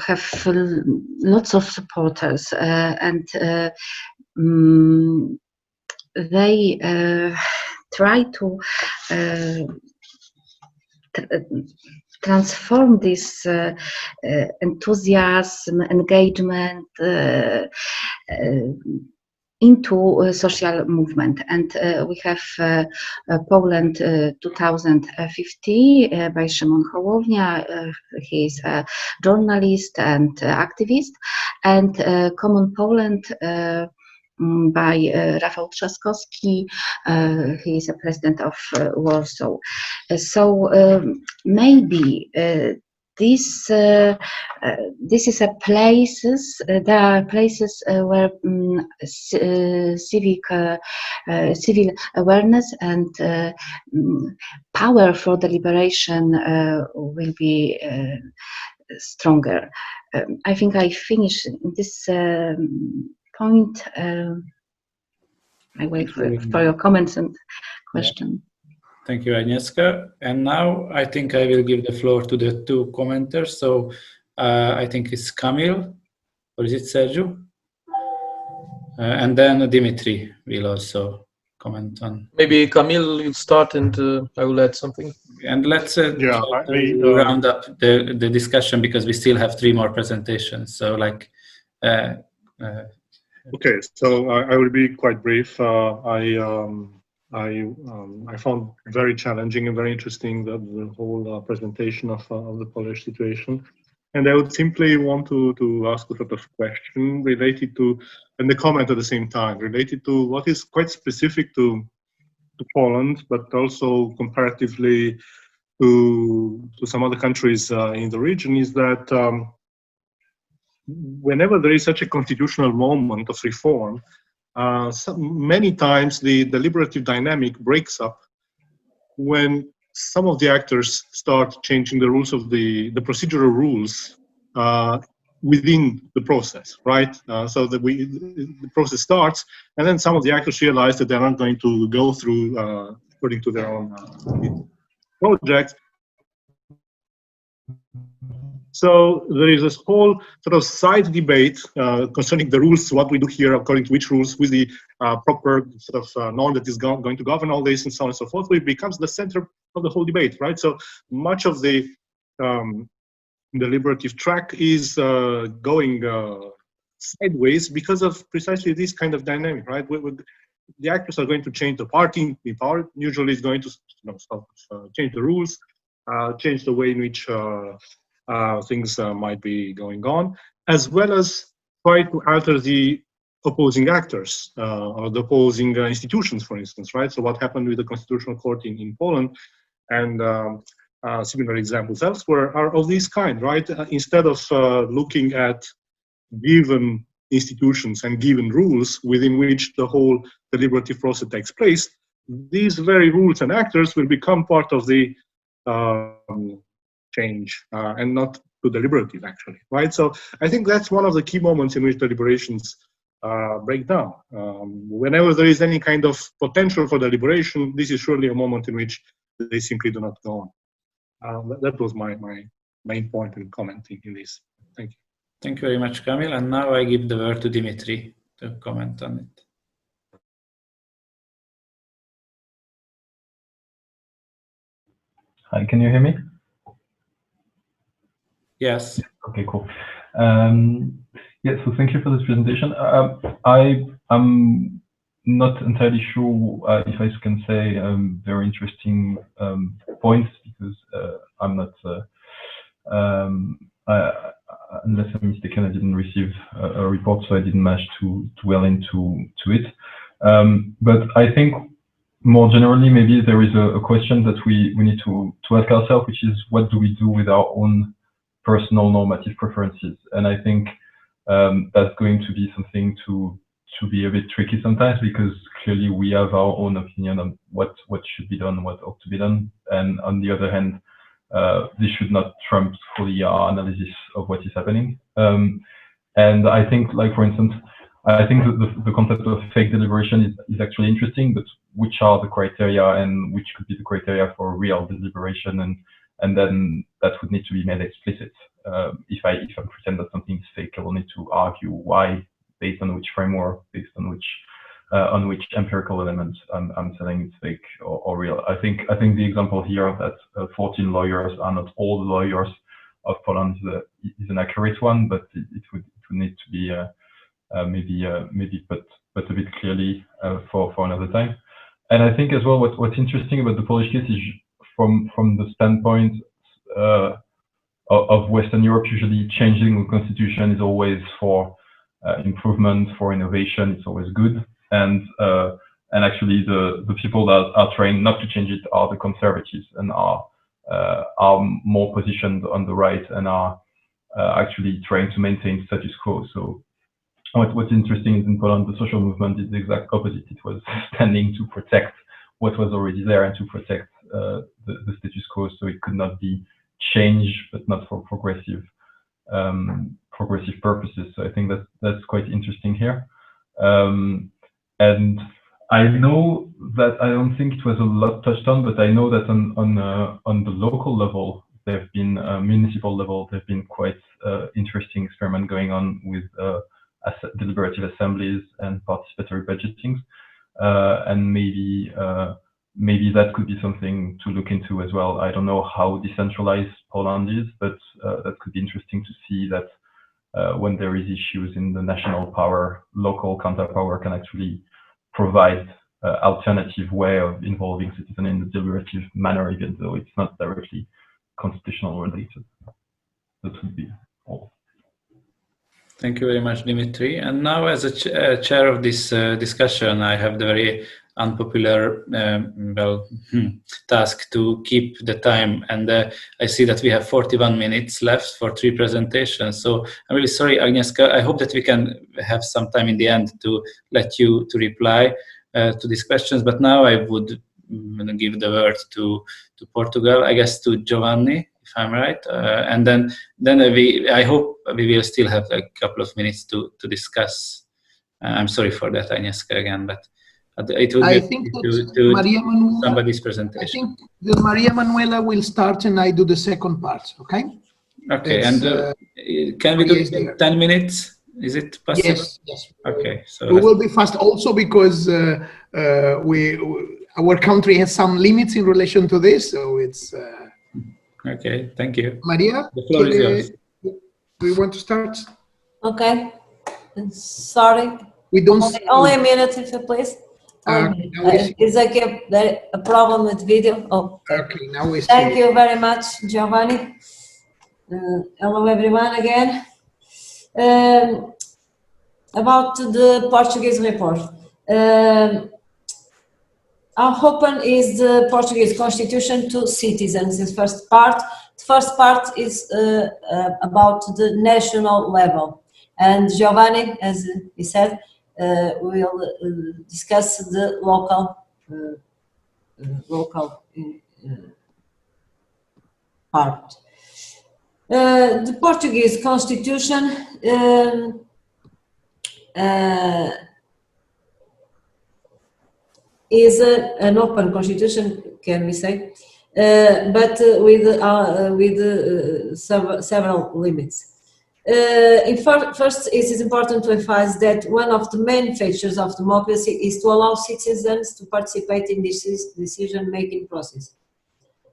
have lots of supporters, and they try to transform this enthusiasm, engagement into a social movement. And we have Poland 2050 by Szymon Hołownia. He is a journalist and activist, and Common Poland by Rafał Trzaskowski. He is a president of Warsaw. So maybe this is a places. There are places where civil awareness and power for deliberation will be stronger. I think I finish this point. I wait for your comments and questions.
Thank you, Agnieszka. And now I think I will give the floor to the two commenters. So I think it's Kamil, or is it Sergio? And then Dimitri will also comment on.
Maybe Kamil, you start, and I will add something.
And let's round up the discussion, because we still have 3 more presentations. So like.
Okay, so I will be quite brief. I found very challenging and very interesting the whole presentation of the Polish situation, and I would simply want to ask a sort of question related to, and the comment at the same time, related to what is quite specific to Poland, but also comparatively to some other countries in the region, is that whenever there is such a constitutional moment of reform, many times the deliberative dynamic breaks up when some of the actors start changing the rules of the procedural rules within the process, right? So that the process starts, and then some of the actors realize that they're not going to go through according to their own project. So there is this whole sort of side debate concerning the rules, what we do here, according to which rules, with the proper sort of norm that is going to govern all this, and so on and so forth, which becomes the center of the whole debate, right? So much of the deliberative track is going sideways because of precisely this kind of dynamic, right? The actors are going to change the party in power, usually is going to change the rules, change the way in which things might be going on, as well as try to alter the opposing actors or the opposing institutions, for instance, right? So what happened with the Constitutional Court in Poland and similar examples elsewhere are of this kind, right? Instead of looking at given institutions and given rules within which the whole deliberative process takes place, these very rules and actors will become part of the change and not too deliberative, actually, right? So I think that's one of the key moments in which deliberations break down. Whenever there is any kind of potential for deliberation, this is surely a moment in which they simply do not go on. That was my main point in commenting in this. Thank you.
Thank you very much, Kamil. And now I give the word to Dimitri to comment on it.
Hi, can you hear me?
Yes.
Okay, cool. Yeah, so thank you for this presentation. I'm not entirely sure if I can say very interesting points, because I'm not, unless I'm mistaken, I didn't receive a report, so I didn't manage to dwell into it. But I think more generally, maybe there is a question that we need to ask ourselves, which is, what do we do with our own personal normative preferences? And I think that's going to be something to be a bit tricky sometimes, because clearly we have our own opinion on what should be done, what ought to be done, and on the other hand, this should not trump fully our analysis of what is happening. And I think, like, for instance, I think the concept of fake deliberation is actually interesting, but which are the criteria and which could be the criteria for real deliberation, and then that would need to be made explicit. If I pretend that something is fake, I will need to argue why, based on which framework, based on which empirical elements I'm saying it's fake or real. I think the example here that 14 lawyers are not all the lawyers of Poland is an accurate one, but it would need to be maybe put a bit clearly for another time. And I think as well what's interesting about the Polish case is from the standpoint of Western Europe, usually changing the constitution is always for improvement, for innovation. It's always good, and actually the people that are trying not to change it are the conservatives, and are more positioned on the right, and are actually trying to maintain status quo. So what's interesting is in Poland, the social movement is the exact opposite. It was standing to protect what was already there and to protect the status quo, so it could not be changed, but not for progressive purposes. So I think that's quite interesting here. And I know that I don't think it was a lot touched on, but I know that on the local level, there have been municipal level, there have been quite interesting experiment going on with deliberative assemblies and participatory budgeting, and maybe that could be something to look into as well. I don't know how decentralized Poland is, but that could be interesting to see that when there is issues in the national power, local counterpower can actually provide alternative way of involving citizens in the deliberative manner, even though it's not directly constitutional related. That would be all.
Thank you very much, Dimitri. And now, as a chair of this discussion, I have the very unpopular task to keep the time. And I see that we have 41 minutes left for 3 presentations. So I'm really sorry, Agnieszka. I hope that we can have some time in the end to let you to reply to these questions. But now I would give the word to Portugal, I guess to Giovanni, if I'm right, and then I hope we will still have a couple of minutes to discuss. I'm sorry for that, Agnieszka, again, but it will be somebody's presentation.
I think the Maria Manuela will start and I do the second part, okay?
Okay, and can we do 10 minutes? Is it possible?
Yes.
Okay, so
we will be fast also because our country has some limits in relation to this, so it's...
Okay, thank you.
Maria,
the floor is yours.
Do you want to start?
Okay. Sorry.
We don't.
Only a minute, if you please. Is like a problem with video? Oh.
Okay, now we see.
Thank you very much, Giovanni. Hello, everyone, again. About the Portuguese report. How open is the Portuguese constitution to citizens? This first part. The first part is about the national level, and Giovanni, as he said, will discuss the local part. The Portuguese constitution is an open constitution, can we say, but with several limits. First, it is important to emphasize that one of the main features of democracy is to allow citizens to participate in this decision-making process.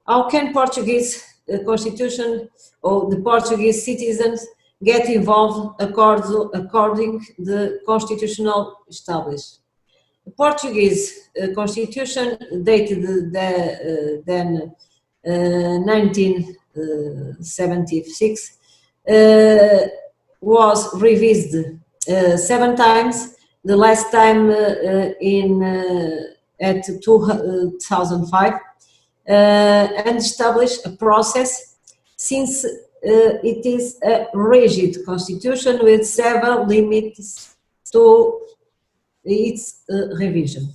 How can Portuguese constitution or the Portuguese citizens get involved according to the constitutional established? The Portuguese constitution, dated then 1976, was revised 7 times. The last time at 2005, and established a process since it is a rigid constitution with several limits to its revision.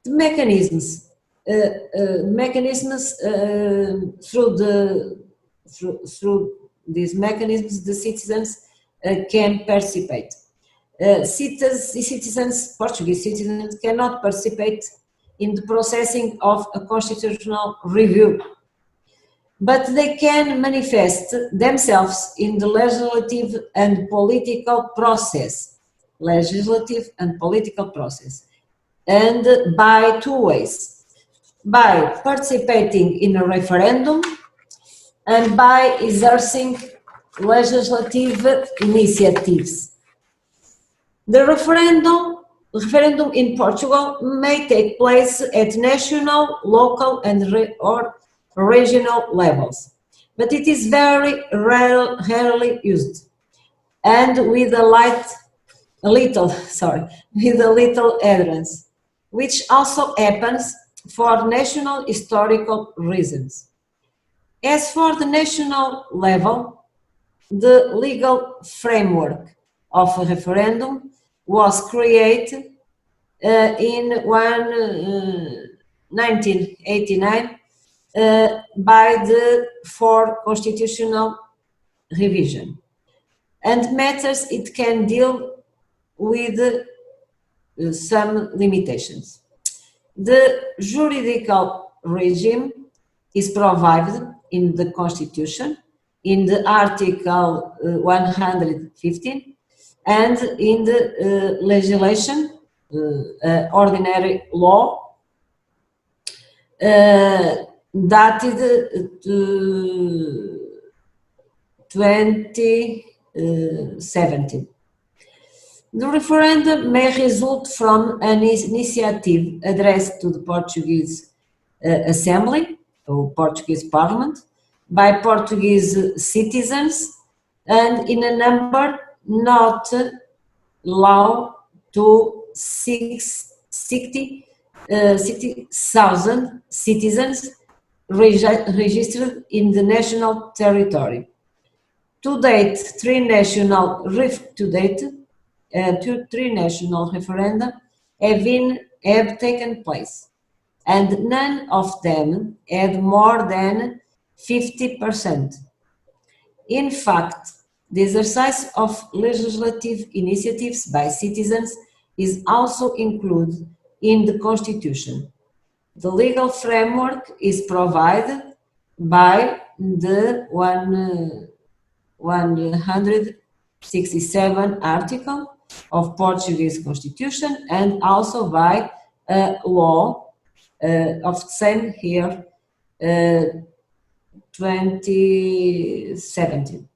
The mechanisms, through these mechanisms, the citizens can participate. Portuguese citizens cannot participate in the processing of a constitutional review, but they can manifest themselves in the legislative and political process. And by two ways: by participating in a referendum and by exerting legislative initiatives. The referendum in Portugal may take place at national, local, and or regional levels, but it is very rarely used, and with a little adherence, which also happens for national historical reasons. As for the national level, the legal framework of a referendum was created in 1989 by the fourth constitutional revision, and matters it can deal with some limitations. The juridical regime is provided in the Constitution, in the Article 115, and in the legislation, ordinary law, dated 2017. The referendum may result from an initiative addressed to the Portuguese Assembly or Portuguese Parliament by Portuguese citizens, and in a number not low to 60,000 citizens registered in the national territory. To date, three national referenda have taken place, and none of them had more than 50%. In fact, the exercise of legislative initiatives by citizens is also included in the Constitution. The legal framework is provided by the 167 article of Portuguese Constitution, and also by a law of the same year, 2017.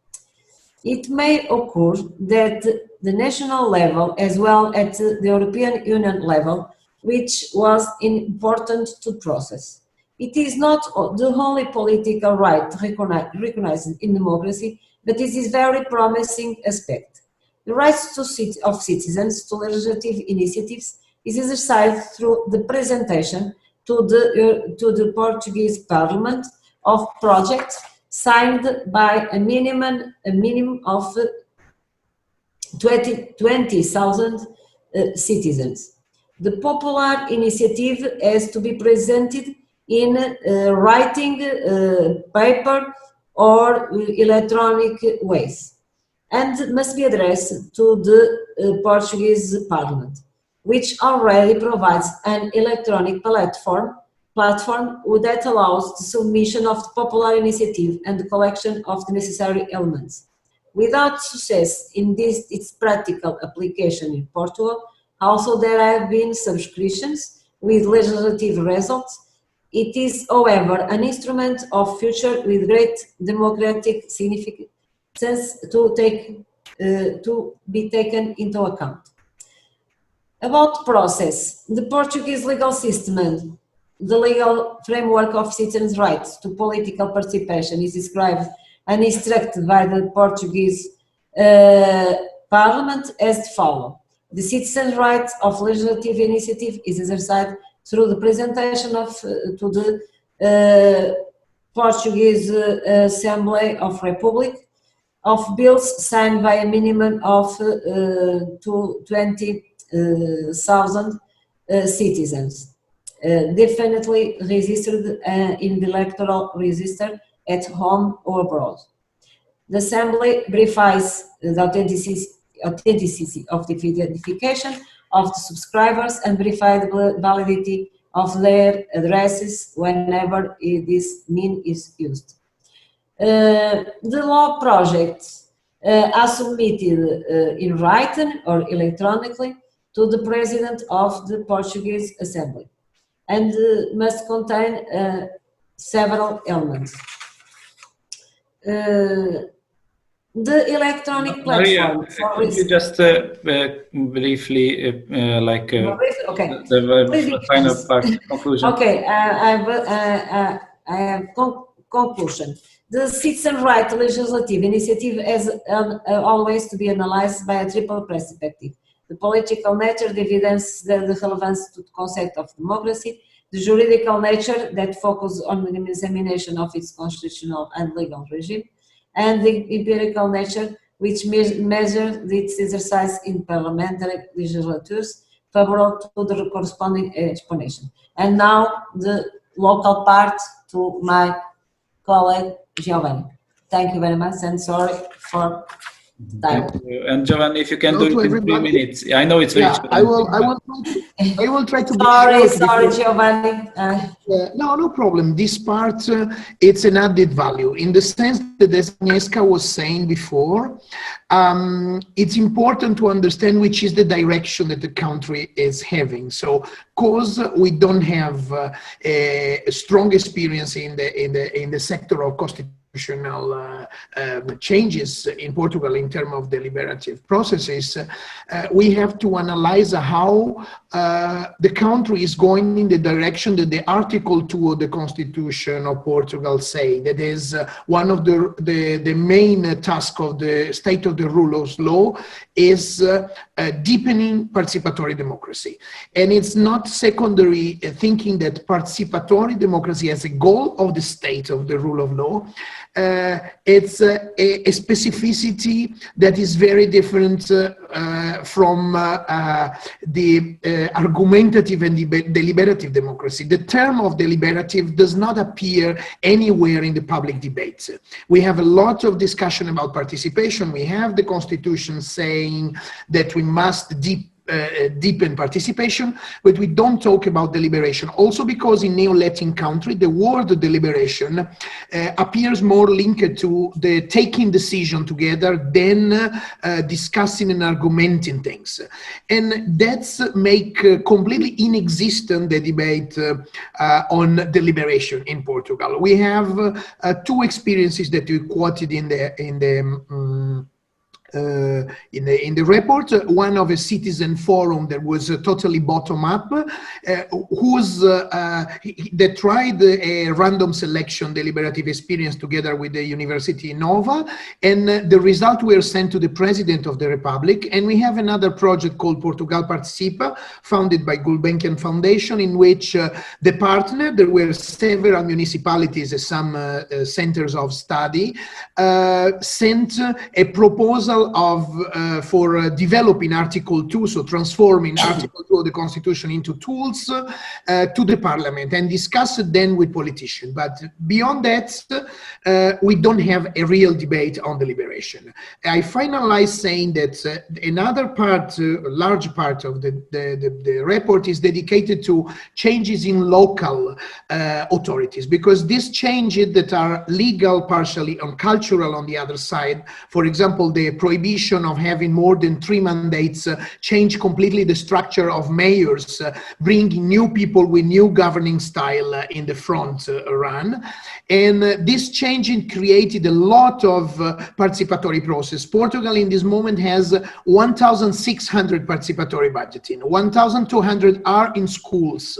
It may occur that the national level, as well as the European Union level, which was important to process. It is not the only political right recognized in democracy, but it is a very promising aspect. The rights of citizens to legislative initiatives is exercised through the presentation to the Portuguese Parliament of projects signed by a minimum of 20,000 citizens. The popular initiative has to be presented in writing, paper, or electronic ways, and must be addressed to the Portuguese Parliament, which already provides an electronic platform that allows the submission of the popular initiative and the collection of the necessary elements. Without success in its practical application in Portugal, also there have been subscriptions with legislative results. It is, however, an instrument of future with great democratic significance to be taken into account. About process, the Portuguese legal system, the legal framework of citizens' rights to political participation is described and instructed by the Portuguese Parliament as follows. The citizens' rights of legislative initiative is exercised through the presentation to the Portuguese Assembly of Republic of bills signed by a minimum of 20,000 citizens, definitely registered in the electoral register at home or abroad. The Assembly verifies the authenticity of the identification of the subscribers and verify the validity of their addresses whenever this means is used. The law projects are submitted in writing or electronically to the President of the Portuguese Assembly and must contain several elements. The electronic platform.
Maria, could you just briefly,
okay.
the final part, conclusion?
Okay, I have conclusion. The citizen right legislative initiative has always to be analyzed by a triple perspective: the political nature, the evidence, the relevance to the concept of democracy, the juridical nature that focuses on the examination of its constitutional and legal regime, and the empirical nature which measures its exercise in parliamentary legislatures favorable to the corresponding explanation. And now the local part to my colleague Giovanni. Thank you very much and sorry for time.
And Giovanni, if you can do it in 3 minutes. I know it's very
I will try to be
sorry Giovanni.
No problem. This part, it's an added value in the sense that, as Agnieszka was saying before, it's important to understand which is the direction that the country is having. So, because we don't have a strong experience in the sector of constitutional changes in Portugal in terms of deliberative processes, we have to analyze how the country is going in the direction that the Article 2 of the Constitution of Portugal say. That is one of the main tasks of the state of the rule of law is deepening participatory democracy. And it's not secondary thinking that participatory democracy as a goal of the state of the rule of law. It's a specificity that is very different from the argumentative and deliberative democracy. The term of deliberative does not appear anywhere in the public debate. We have a lot of discussion about participation. We have the Constitution saying that we must deepen participation, but we don't talk about deliberation. Also because in neo-Latin country, the word deliberation appears more linked to the taking decision together than discussing and argumenting things. And that's make completely inexistent the debate on deliberation in Portugal. We have two experiences that we quoted in the report. One of a citizen forum that was totally bottom up, that tried a random selection deliberative experience together with the University Nova, and the result were sent to the President of the Republic. And we have another project called Portugal Participa, founded by Gulbenkian Foundation, in which the partner, there were several municipalities and some centers of study, sent a proposal for developing Article 2, so transforming Article 2 of the Constitution into tools to the Parliament and discuss it then with politicians. But beyond that, we don't have a real debate on deliberation. I finalize saying that another part, a large part of the report is dedicated to changes in local authorities, because these changes that are legal partially and cultural on the other side, for example, the prohibition of having more than 3 mandates, change completely the structure of mayors, bringing new people with new governing style in the front run. And this changing created a lot of participatory process. Portugal in this moment has 1,600 participatory budgeting, 1,200 are in schools,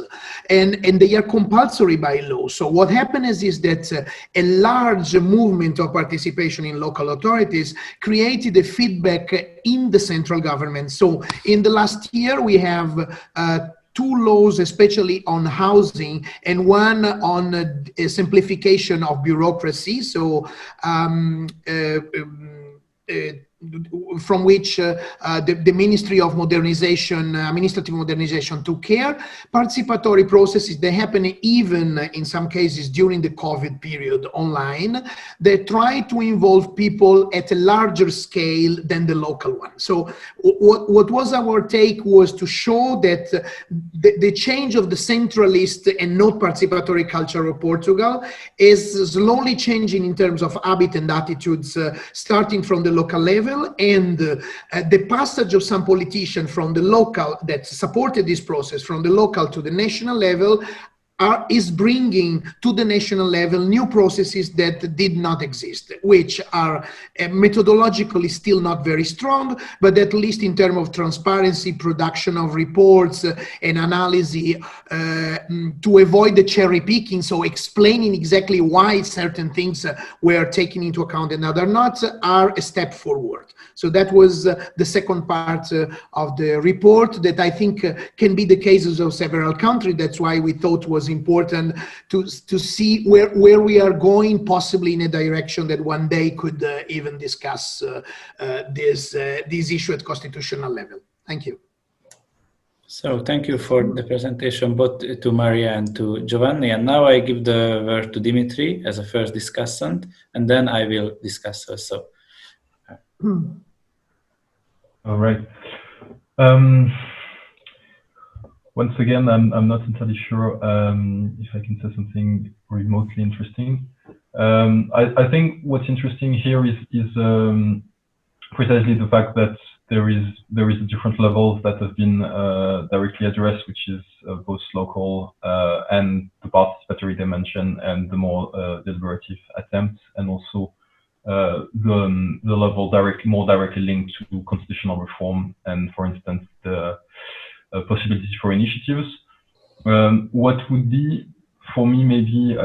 and they are compulsory by law. So what happens is that a large movement of participation in local authorities created a feedback in the central government. So in the last year, we have two laws, especially on housing, and one on simplification of bureaucracy. So from which the Ministry of Modernization, Administrative Modernization took care. Participatory processes, they happen even in some cases during the COVID period online. They try to involve people at a larger scale than the local one. So what was our take was to show that the change of the centralist and not participatory culture of Portugal is slowly changing in terms of habit and attitudes, starting from the local level, and the passage of some politicians from the local that supported this process from the local to the national level is bringing to the national level new processes that did not exist, which are methodologically still not very strong, but at least in terms of transparency, production of reports and analysis, to avoid the cherry picking, so explaining exactly why certain things were taken into account and other not, are a step forward. So that was the second part of the report that I think can be the cases of several countries. That's why we thought was important to see where we are going, possibly in a direction that one day could even discuss this issue at constitutional level. Thank you.
So thank you for the presentation, both to Maria and to Giovanni. And now I give the word to Dimitri as a first discussant, and then I will discuss also.
All right. Once again, I'm not entirely sure if I can say something remotely interesting. I think what's interesting here is precisely the fact that there is different levels that have been directly addressed, which is both local and the participatory dimension and the more deliberative attempts, and also the level more directly linked to constitutional reform and, for instance, the possibilities for initiatives. What would be, for me, maybe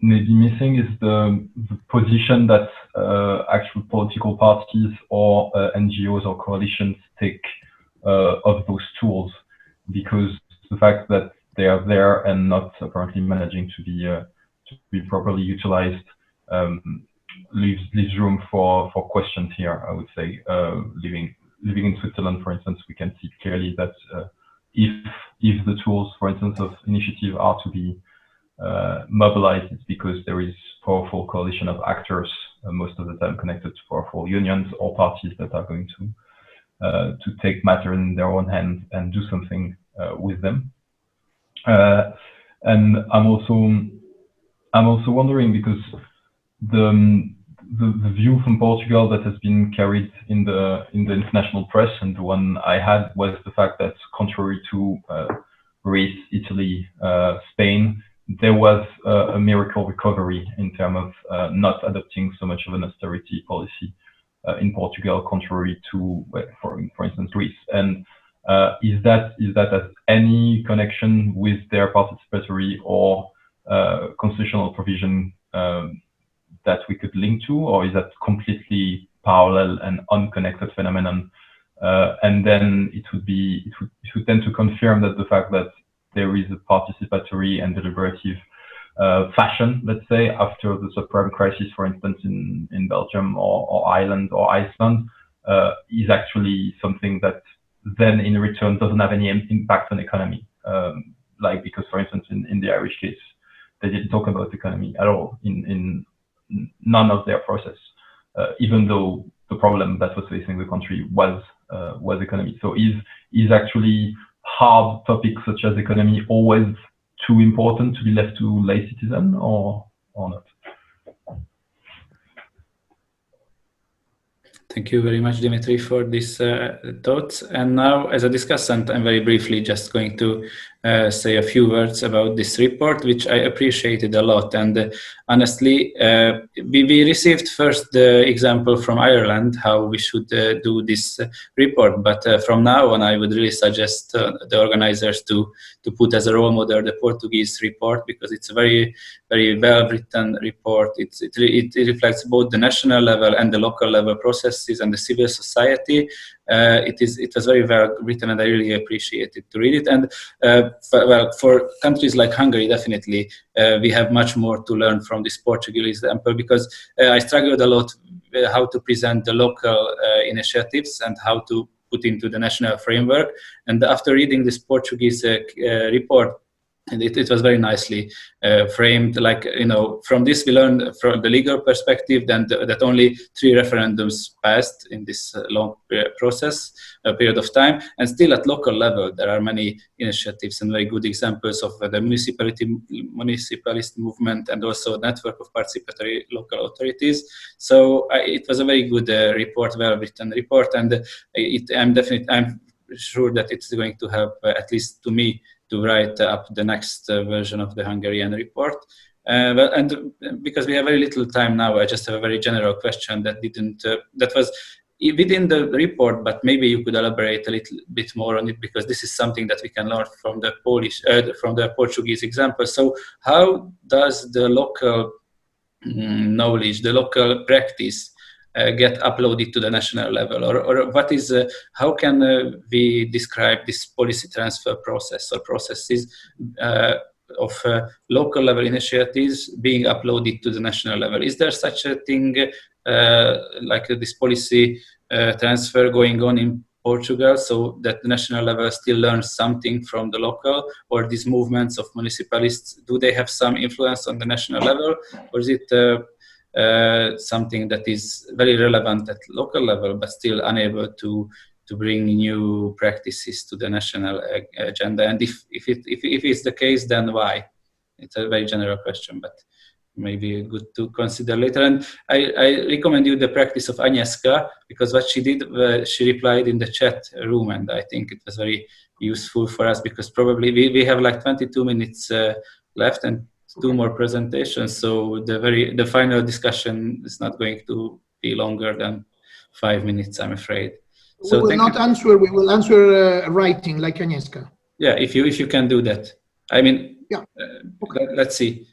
missing is the position that actual political parties or NGOs or coalitions take of those tools, because the fact that they are there and not apparently managing to be properly utilized leaves room for questions here. I would say living in Switzerland, for instance, we can see clearly that if the tools, for instance, of initiative are to be mobilized, it's because there is powerful coalition of actors, most of the time connected to powerful unions or parties that are going to take matter in their own hands and do something with them. And I'm also wondering, because the view from Portugal that has been carried in the international press, and the one I had, was the fact that, contrary to Greece, Italy, Spain, there was a miracle recovery in terms of not adopting so much of an austerity policy in Portugal, contrary to, for instance, Greece. And is that has any connection with their participatory or constitutional provision that we could link to, or is that completely parallel and unconnected phenomenon? And then it would tend to confirm that the fact that there is a participatory and deliberative fashion, let's say, after the subprime crisis, for instance, in Belgium or Ireland or Iceland, is actually something that then in return doesn't have any impact on economy. Like, because, for instance, in the Irish case, they didn't talk about economy at all in none of their process, even though the problem that was facing the country was economy. So is actually hard topics such as economy always too important to be left to lay citizen, or not?
Thank you very much, Dimitri, for these thoughts. And now, as a discussant, I'm very briefly just going to say a few words about this report, which I appreciated a lot. And honestly, we received first the example from Ireland, how we should do this report. But from now on, I would really suggest the organizers to put as a role model the Portuguese report, because it's a very, very well-written report. It reflects both the national level and the local level processes and the civil society. it was very well written, and I really appreciated to read it. And for countries like Hungary, definitely we have much more to learn from this Portuguese example, because I struggled a lot how to present the local initiatives and how to put into the national framework. And after reading this Portuguese report, and it was very nicely framed. Like, from this we learned from the legal perspective then that only 3 referendums passed in this long period of time, and still at local level there are many initiatives and very good examples of the municipalist movement and also network of participatory local authorities. So it was a very good report, well written report, and I'm sure that it's going to help at least to me to write up the next version of the Hungarian report. And because we have very little time now, I just have a very general question that that was within the report, but maybe you could elaborate a little bit more on it, because this is something that we can learn from the Portuguese example. So how does the local knowledge, the local practice get uploaded to the national level, or what is how can we describe this policy transfer process or processes of local level initiatives being uploaded to the national level? Is there such a thing like this policy transfer going on in Portugal, so that the national level still learns something from the local, or these movements of municipalists, do they have some influence on the national level, or is it something that is very relevant at local level but still unable to bring new practices to the national agenda? And if it's the case, then why? It's a very general question, but maybe good to consider later. And I recommend you the practice of Agnieszka, because what she did, she replied in the chat room, and I think it was very useful for us, because probably we have like 22 minutes left and 2 more presentations, so the final discussion is not going to be longer than 5 minutes, I'm afraid. So
we will not answer. We will answer writing like Agnieszka.
Yeah, if you can do that. I mean,
yeah.
Okay. Let's see.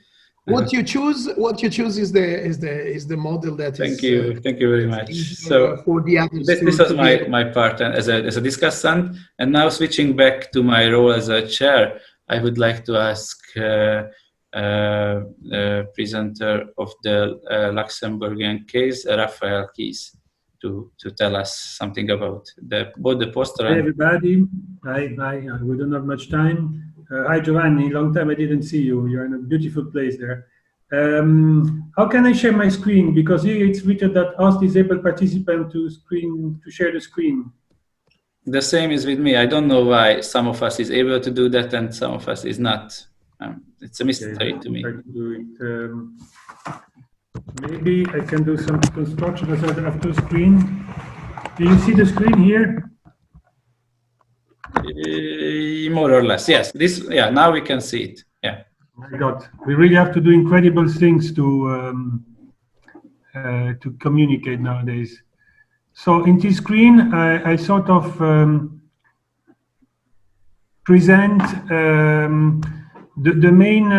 What you choose is the model that
Thank you very much. So
for the others,
this was my part as a discussant, and now switching back to my role as a chair, I would like to ask presenter of the Luxembourgian case, Raphael Keys, to tell us something about both the poster.
Hi everybody. Hi. We don't have much time. Hi Giovanni. Long time I didn't see you. You're in a beautiful place there. How can I share my screen? Because here it's written that ask disabled participant to share the screen.
The same is with me. I don't know why some of us is able to do that and some of us is not. It's a mystery to me.
Try to do it. Maybe I can do some construction as I have 2 screens. Do you see the screen here?
More or less, yes. Now we can see it. Yeah.
My God, we really have to do incredible things to communicate nowadays. So in this screen, I sort of present the main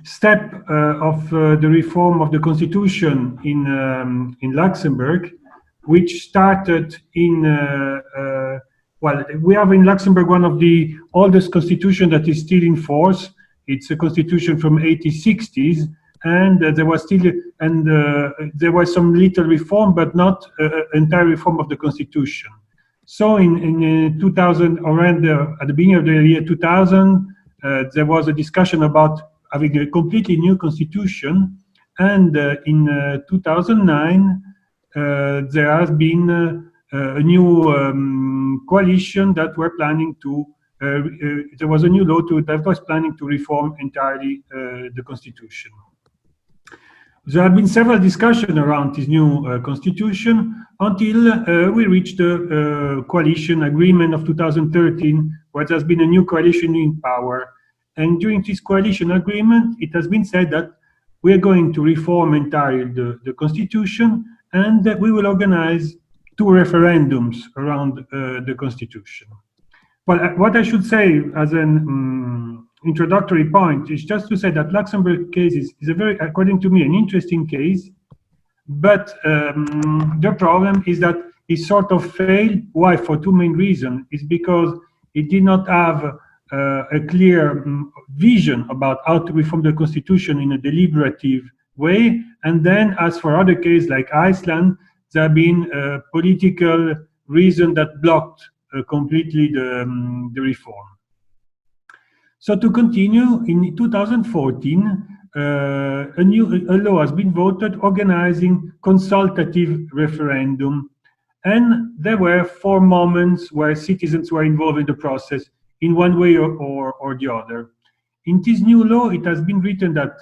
step of the reform of the constitution in Luxembourg, which started in well, we have in Luxembourg one of the oldest constitution that is still in force. It's a constitution from 1860s, and there was still there was some little reform, but not entire reform of the constitution. So in 2000, around at the beginning of the year 2000, there was a discussion about having a completely new constitution, and in 2009 there has been a new coalition that were planning to. There was a new law that was planning to reform entirely the constitution. There have been several discussions around this new constitution until we reached the coalition agreement of 2013, where there's been a new coalition in power. And during this coalition agreement, it has been said that we are going to reform entirely the constitution, and that we will organize 2 referendums around the constitution. Well, what I should say as an introductory point is just to say that Luxembourg case is a very, according to me, an interesting case. But the problem is that it sort of failed. Why? For two main reasons. It's because it did not have a clear vision about how to reform the constitution in a deliberative way. And then, as for other cases like Iceland, there have been political reasons that blocked completely the reform. So to continue, in 2014, a law has been voted organizing consultative referendum. And there were 4 moments where citizens were involved in the process in one way or the other. In this new law, it has been written that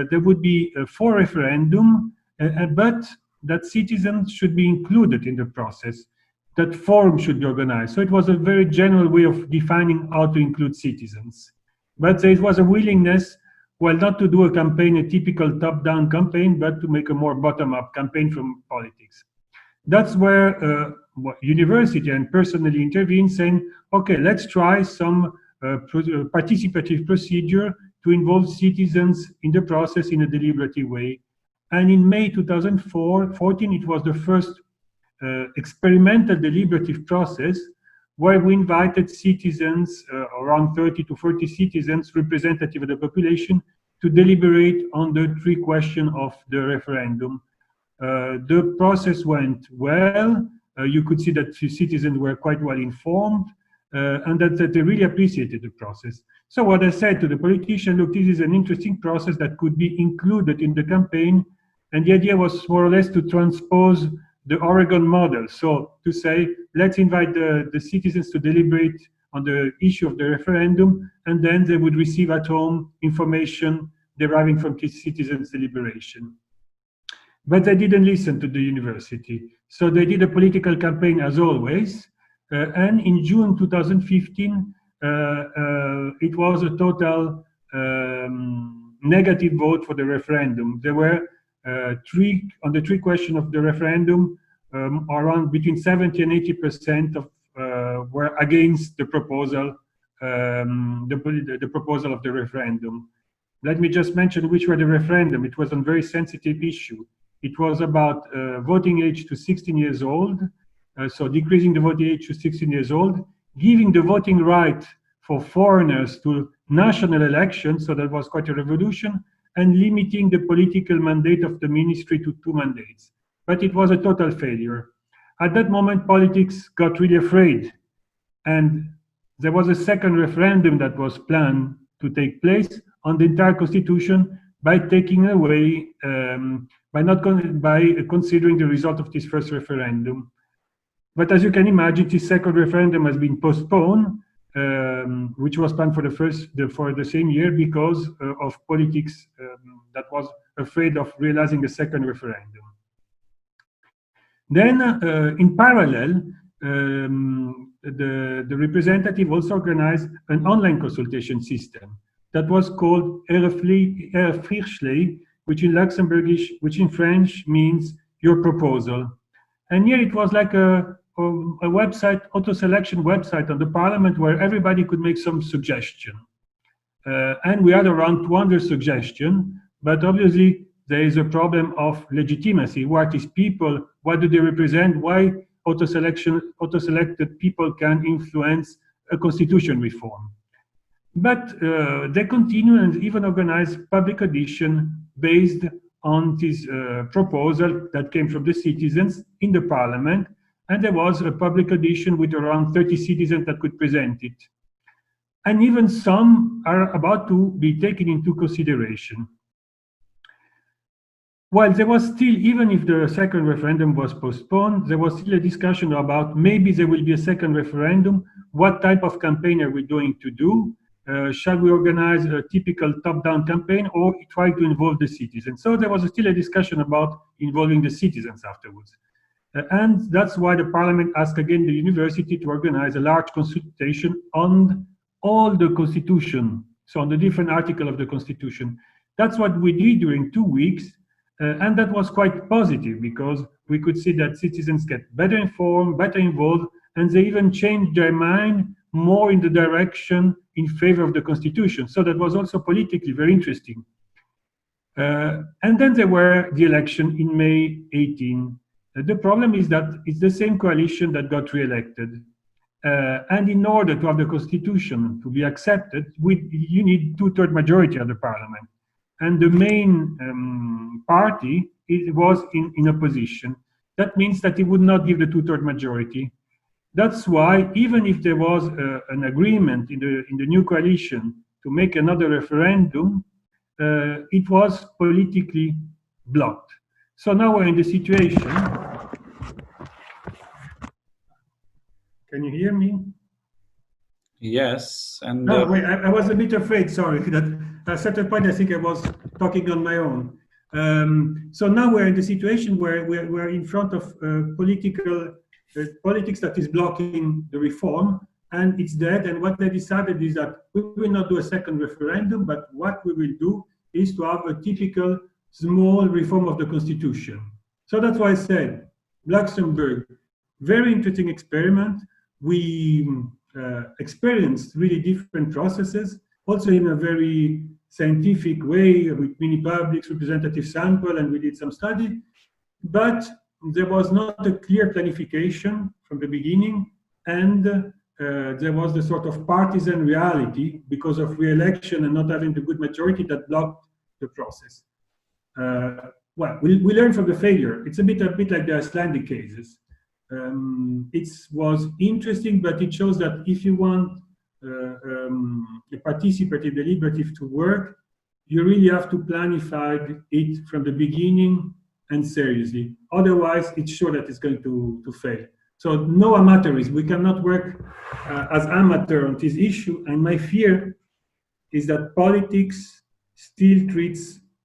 there would be 4 referendum, but that citizens should be included in the process, that forum should be organized. So it was a very general way of defining how to include citizens. But there was a willingness, well, not to do a campaign, a typical top-down campaign, but to make a more bottom-up campaign from politics. That's where university and personally intervened, saying, okay, let's try some participative procedure to involve citizens in the process in a deliberative way. And in May 2014, it was the first experimental deliberative process where we invited citizens, around 30 to 40 citizens, representative of the population, to deliberate on the 3 questions of the referendum. The process went well. You could see that citizens were quite well informed and that they really appreciated the process. So what I said to the politician, look, this is an interesting process that could be included in the campaign. And the idea was more or less to transpose the Oregon model. So to say, let's invite the citizens to deliberate on the issue of the referendum, and then they would receive at home information deriving from this citizens' deliberation. But they didn't listen to the university. So they did a political campaign as always. And in June 2015, it was a total negative vote for the referendum. There were on the 3 questions of the referendum, around between 70 and 80% of were against the proposal, the proposal of the referendum. Let me just mention which were the referendum. It was a very sensitive issue. It was about voting age to 16 years old, so decreasing the voting age to 16 years old, giving the voting right for foreigners to national elections, so that was quite a revolution, and limiting the political mandate of the ministry to 2 mandates. But it was a total failure. At that moment, politics got really afraid, and there was a second referendum that was planned to take place on the entire constitution by taking away, by considering the result of this first referendum. But as you can imagine, this second referendum has been postponed, which was planned for the same year because of politics that was afraid of realizing a second referendum. Then, in parallel, the representative also organized an online consultation system that was called Erfrischley, which in Luxembourgish, which in French means your proposal. And here it was like a website, auto-selection website on the parliament where everybody could make some suggestion. And we had around 200 suggestions, but obviously there is a problem of legitimacy. Who are these people? What do they represent? Why auto-selected people can influence a constitution reform? But they continue and even organize public audition based on this proposal that came from the citizens in the parliament. And there was a public audition with around 30 citizens that could present it. And even some are about to be taken into consideration. While there was still, even if the second referendum was postponed, there was still a discussion about maybe there will be a second referendum. What type of campaign are we going to do? Shall we organize a typical top-down campaign or try to involve the citizens? So there was still a discussion about involving the citizens afterwards. And that's why the parliament asked again the university to organize a large consultation on all the constitution, so on the different articles of the constitution. That's what we did during 2 weeks, and that was quite positive because we could see that citizens get better informed, better involved, and they even changed their mind more in the direction in favor of the constitution. So that was also politically very interesting. And then there were the election in May 18. The problem is that it's the same coalition that got re-elected. And in order to have the constitution to be accepted, you need 2/3 majority of the parliament. And the main party was in opposition. That means that it would not give the 2/3 majority. That's why, even if there was an agreement in the new coalition to make another referendum, it was politically blocked. So now we're in the situation. Can you hear me?
Yes, and
no, wait, I was a bit afraid. Sorry, that at a certain point I think I was talking on my own. So now we're in the situation where we're in front of politics that is blocking the reform, and it's dead. And what they decided is that we will not do a second referendum, but what we will do is to have a typical small reform of the constitution. So that's why I said Luxembourg, very interesting experiment. We experienced really different processes, also in a very scientific way with mini publics, representative sample, and we did some study. But there was not a clear planification from the beginning, and there was the sort of partisan reality because of re-election and not having the good majority that blocked the process. Well, we learned from the failure. It's a bit like the Icelandic cases. It was interesting, but it shows that if you want a participative deliberative to work, you really have to planify it from the beginning and seriously. Otherwise, it's sure that it's going to fail. So no amateurism. We cannot work as amateur on this issue. And my fear is that politics still treats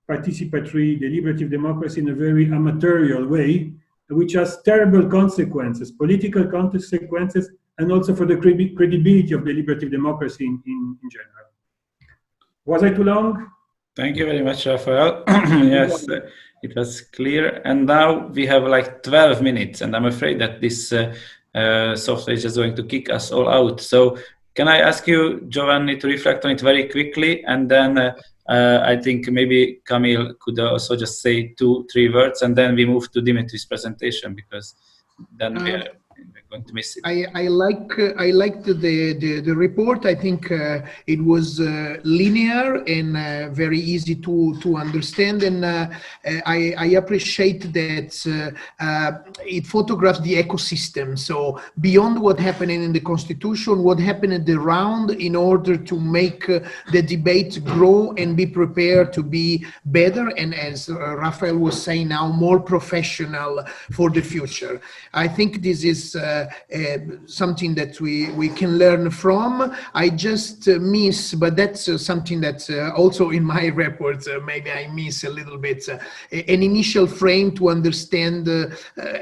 participatory deliberative democracy in a very amateurial way, which has terrible consequences, political consequences, and also for the credibility of deliberative democracy in general. Was I too long?
Thank you very much, Raphael. Yes, it was clear. And now we have like 12 minutes, and I'm afraid that this software is just going to kick us all out. So can I ask you, Giovanni, to reflect on it very quickly, and then I think maybe Camille could also just say 2-3 words, and then we move to Dimitri's presentation, because then we're going to miss it.
I liked the report. I think it was linear and very easy to understand, and I appreciate that it photographs the ecosystem. So beyond what happened in the constitution, what happened around in order to make the debate grow and be prepared to be better, and as Raphael was saying now, more professional for the future. I think this is something that we can learn from. I just miss, but that's something that also in my report maybe I miss a little bit, an initial frame to understand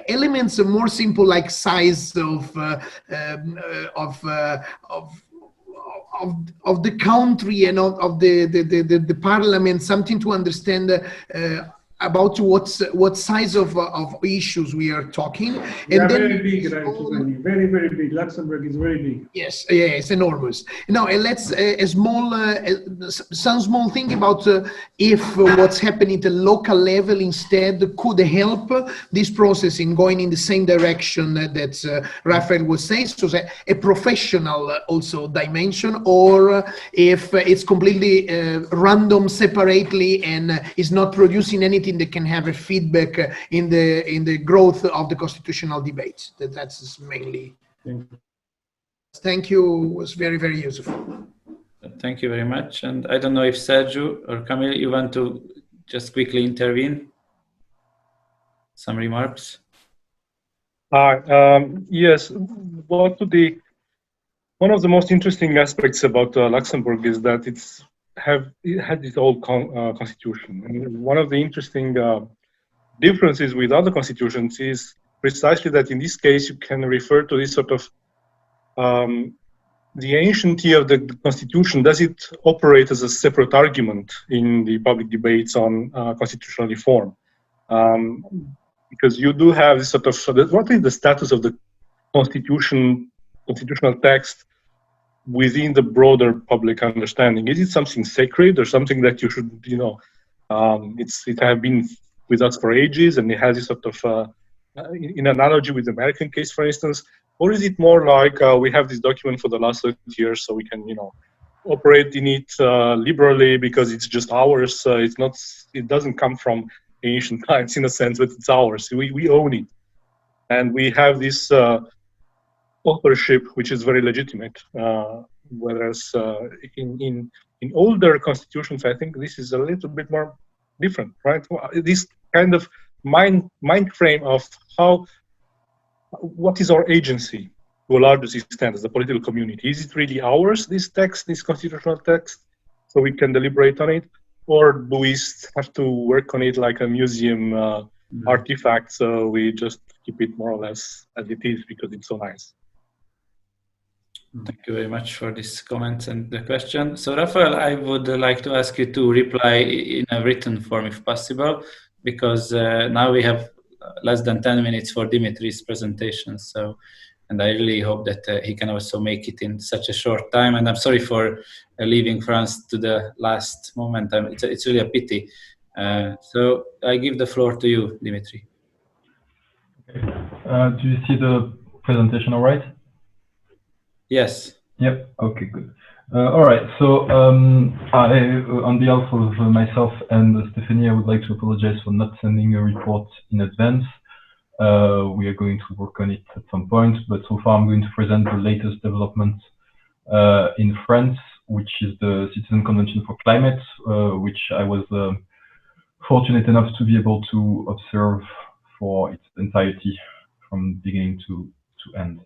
elements more simple, like size of the country and of the parliament, something to understand about what size of issues we are talking.
And then very big, right? Very, very big. Luxembourg is very big.
Yes, yeah, it's enormous. Now, let's some small thing about if what's happening at the local level instead could help this process in going in the same direction that Raphael was saying, so a professional also dimension, or if it's completely random separately and is not producing anything that can have a feedback in the growth of the constitutional debate. That's mainly. Thank you. Was very, very useful.
Thank you very much. And I don't know if Sergio or Camille, you want to just quickly intervene? Some remarks?
Yes. One of the most interesting aspects about Luxembourg is that it had its own constitution. And one of the interesting differences with other constitutions is precisely that in this case you can refer to this sort of the anciency of the constitution. Does it operate as a separate argument in the public debates on constitutional reform? Because you do have this sort of, what is the status of the constitutional text within the broader public understanding? Is it something sacred or something that you should, it has been with us for ages, and it has this sort of in analogy with the American case, for instance, or is it more like we have this document for the last 30 years, so we can, operate in it liberally because it's just ours? It's not. It doesn't come from ancient times in a sense, but it's ours. We own it, and we have this authorship, which is very legitimate. Whereas in older constitutions, I think this is a little bit more different, right? This kind of mind frame of what is our agency to a large extent as a political community. Is it really ours, this text, this constitutional text, so we can deliberate on it? Or do we have to work on it like a museum artifact, so we just keep it more or less as it is because it's so nice?
Thank you very much for this comment and the question. So, Rafael, I would like to ask you to reply in a written form if possible, because now we have less than 10 minutes for Dimitri's presentation. So, and I really hope that he can also make it in such a short time. And I'm sorry for leaving France to the last moment. It's really a pity. So I give the floor to you, Dimitri.
Okay. Do you see the presentation all right?
Yes.
Yep. Okay, good. All right. So on behalf of myself and Stephanie, I would like to apologize for not sending a report in advance. We are going to work on it at some point, but so far I'm going to present the latest developments in France, which is the Citizen Convention for Climate, which I was fortunate enough to be able to observe for its entirety from beginning to end.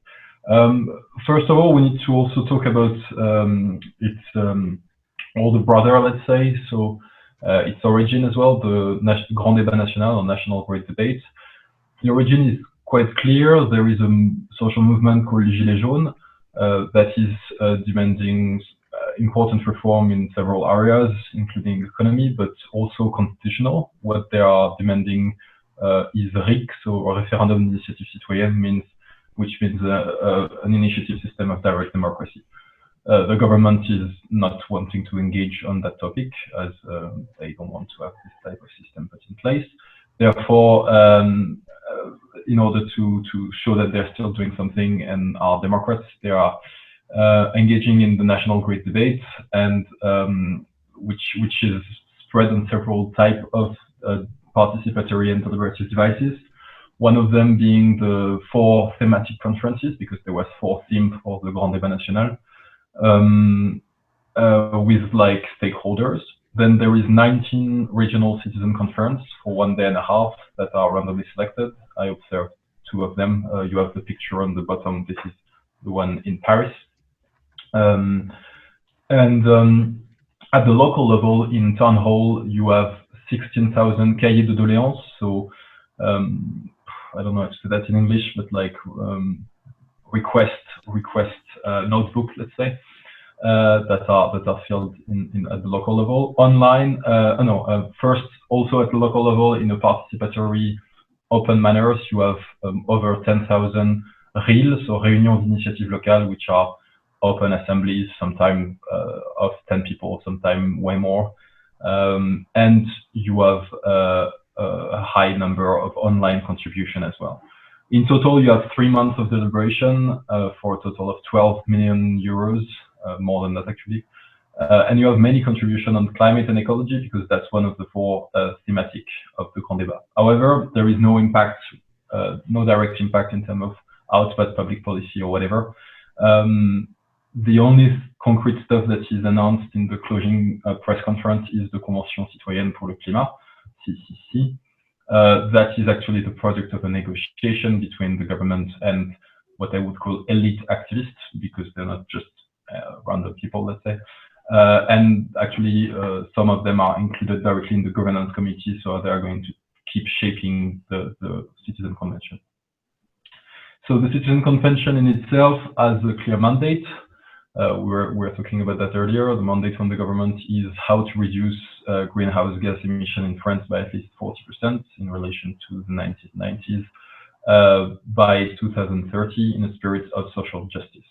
First of all, we need to also talk about its all the broader, let's say, so its origin as well, the Grand Débat National, or National Great Debate. The origin is quite clear. There is a social movement called Gilets Jaunes that is demanding important reform in several areas, including economy, but also constitutional. What they are demanding is RIC, so Referendum d'Initiative Citoyenne, which means an initiative system of direct democracy. The government is not wanting to engage on that topic, as they don't want to have this type of system put in place. Therefore, in order to show that they're still doing something and are Democrats, they are engaging in the National Great Debate, and which is spread on several types of participatory and deliberative devices. One of them being the 4 thematic conferences, because there was 4 themes for the Grand Débat National, with like stakeholders. Then there is 19 regional citizen conferences for 1 day and a half that are randomly selected. I observed 2 of them. You have the picture on the bottom. This is the one in Paris. At the local level, in town hall, you have 16,000 cahiers de doléances. So I don't know how to say that in English, but like request notebook, let's say, that are filled at the local level. Online, first also at the local level in a participatory open manners, you have over 10,000 RIL, so Réunions d'Initiative Locale, which are open assemblies, sometimes of 10 people, sometimes way more. And you have a high number of online contribution as well. In total, you have 3 months of deliberation for a total of 12 million euros, more than that actually. And you have many contributions on climate and ecology, because that's one of the 4 thematic of the Grand Débat. However, there is no impact, no direct impact in terms of output, public policy or whatever. The only concrete stuff that is announced in the closing press conference is the Convention Citoyenne pour le Climat, CCC. That is actually the product of a negotiation between the government and what I would call elite activists, because they're not just random people, let's say. And actually, some of them are included directly in the governance committee, so they are going to keep shaping the Citizen Convention. So the Citizen Convention in itself has a clear mandate. We were talking about that earlier. The mandate from the government is how to reduce greenhouse gas emission in France by at least 40% in relation to the 1990s by 2030 in a spirit of social justice.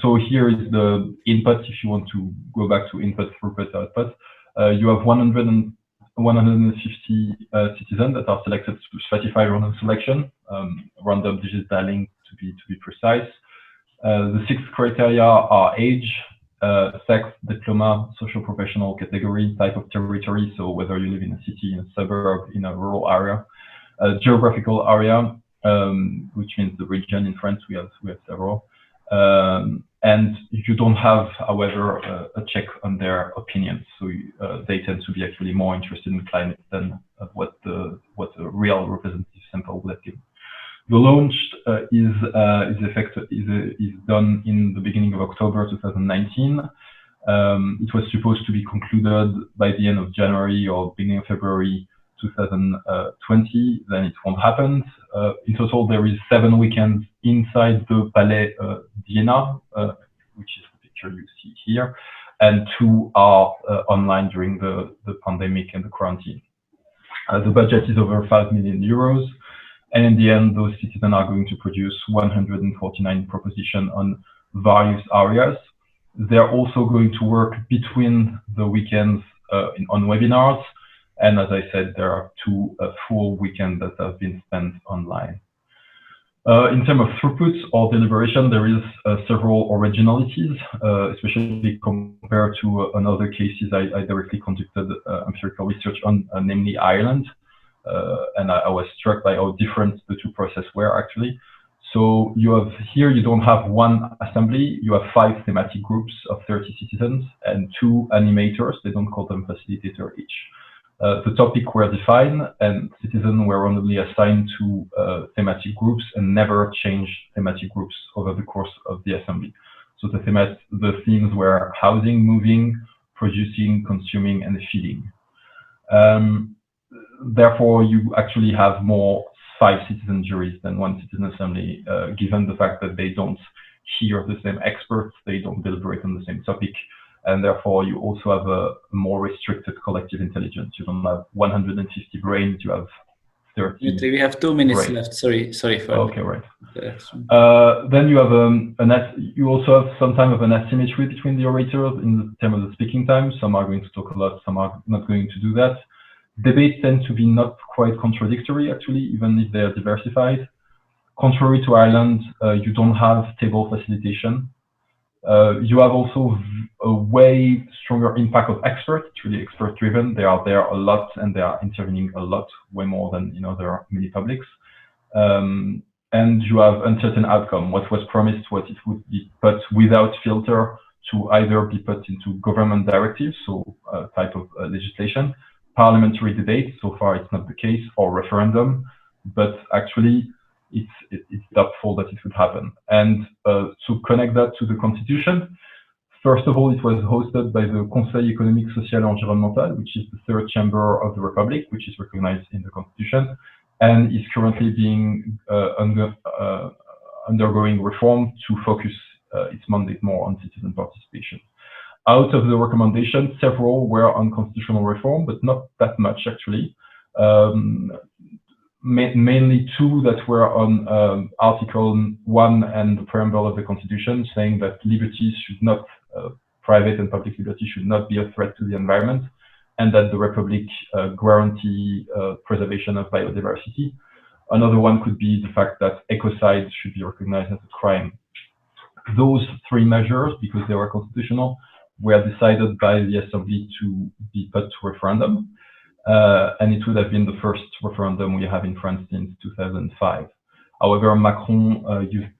So here is the input. If you want to go back to input, throughput, output, you have 150 citizens that are selected to stratify random selection, random digit dialing to be precise. The 6 criteria are age, sex, diploma, social professional category, type of territory, so whether you live in a city, in a suburb, in a rural area, geographical area, which means the region in France. We have several, and you don't have, however, a check on their opinions. So they tend to be actually more interested in climate than what a real representative sample would have given. The launch is done in the beginning of October 2019. It was supposed to be concluded by the end of January or beginning of February 2020. Then it won't happen. In total, there is 7 weekends inside the Palais Vienna, which is the picture you see here, and 2 are online during the pandemic and the quarantine. The budget is over 5 million euros. And in the end, those citizens are going to produce 149 propositions on various areas. They're also going to work between the weekends on webinars. And as I said, there are 2 full weekends that have been spent online. In terms of throughput or deliberation, there is several originalities, especially compared to another cases I directly conducted empirical research on, namely Ireland. And I was struck by how different the 2 processes were actually. So you have here, you don't have one assembly, you have 5 thematic groups of 30 citizens and 2 animators. They don't call them facilitator each. The topic were defined and citizens were randomly assigned to thematic groups and never changed thematic groups over the course of the assembly. So the themes were housing, moving, producing, consuming, and feeding. Therefore, you actually have more 5 citizen juries than 1 citizen assembly, given the fact that they don't hear the same experts, they don't deliberate on the same topic, and therefore you also have a more restricted collective intelligence. You don't have 150 brains, you have 30.
We have 2 minutes
brains.
left. Sorry for.
Okay, right. Then you have you also have some time of an asymmetry between the orators in terms of the speaking time. Some are going to talk a lot, some are not going to do that. Debates tend to be not quite contradictory, actually, even if they are diversified. Contrary to Ireland, you don't have table facilitation. You have also a way stronger impact of experts. It's really expert-driven. They are there a lot and they are intervening a lot, way more than there are many publics. And you have uncertain outcome. What was promised, what it would be put without filter to either be put into government directives, so type of legislation, parliamentary debate, so far it's not the case, or referendum, but actually it's doubtful that it would happen. And to connect that to the constitution, first of all, it was hosted by the Conseil économique, social et environnemental, which is the 3rd chamber of the Republic, which is recognized in the constitution, and is currently being undergoing reform to focus its mandate more on citizen participation. Out of the recommendations, several were on constitutional reform, but not that much actually. Mainly 2 that were on Article 1 and the preamble of the Constitution, saying that liberties should not, private and public liberty should not be a threat to the environment, and that the Republic guarantee preservation of biodiversity. Another one could be the fact that ecocide should be recognized as a crime. Those 3 measures, because they were constitutional, were decided by the Assembly to be put to referendum, and it would have been the first referendum we have in France since 2005. However, Macron used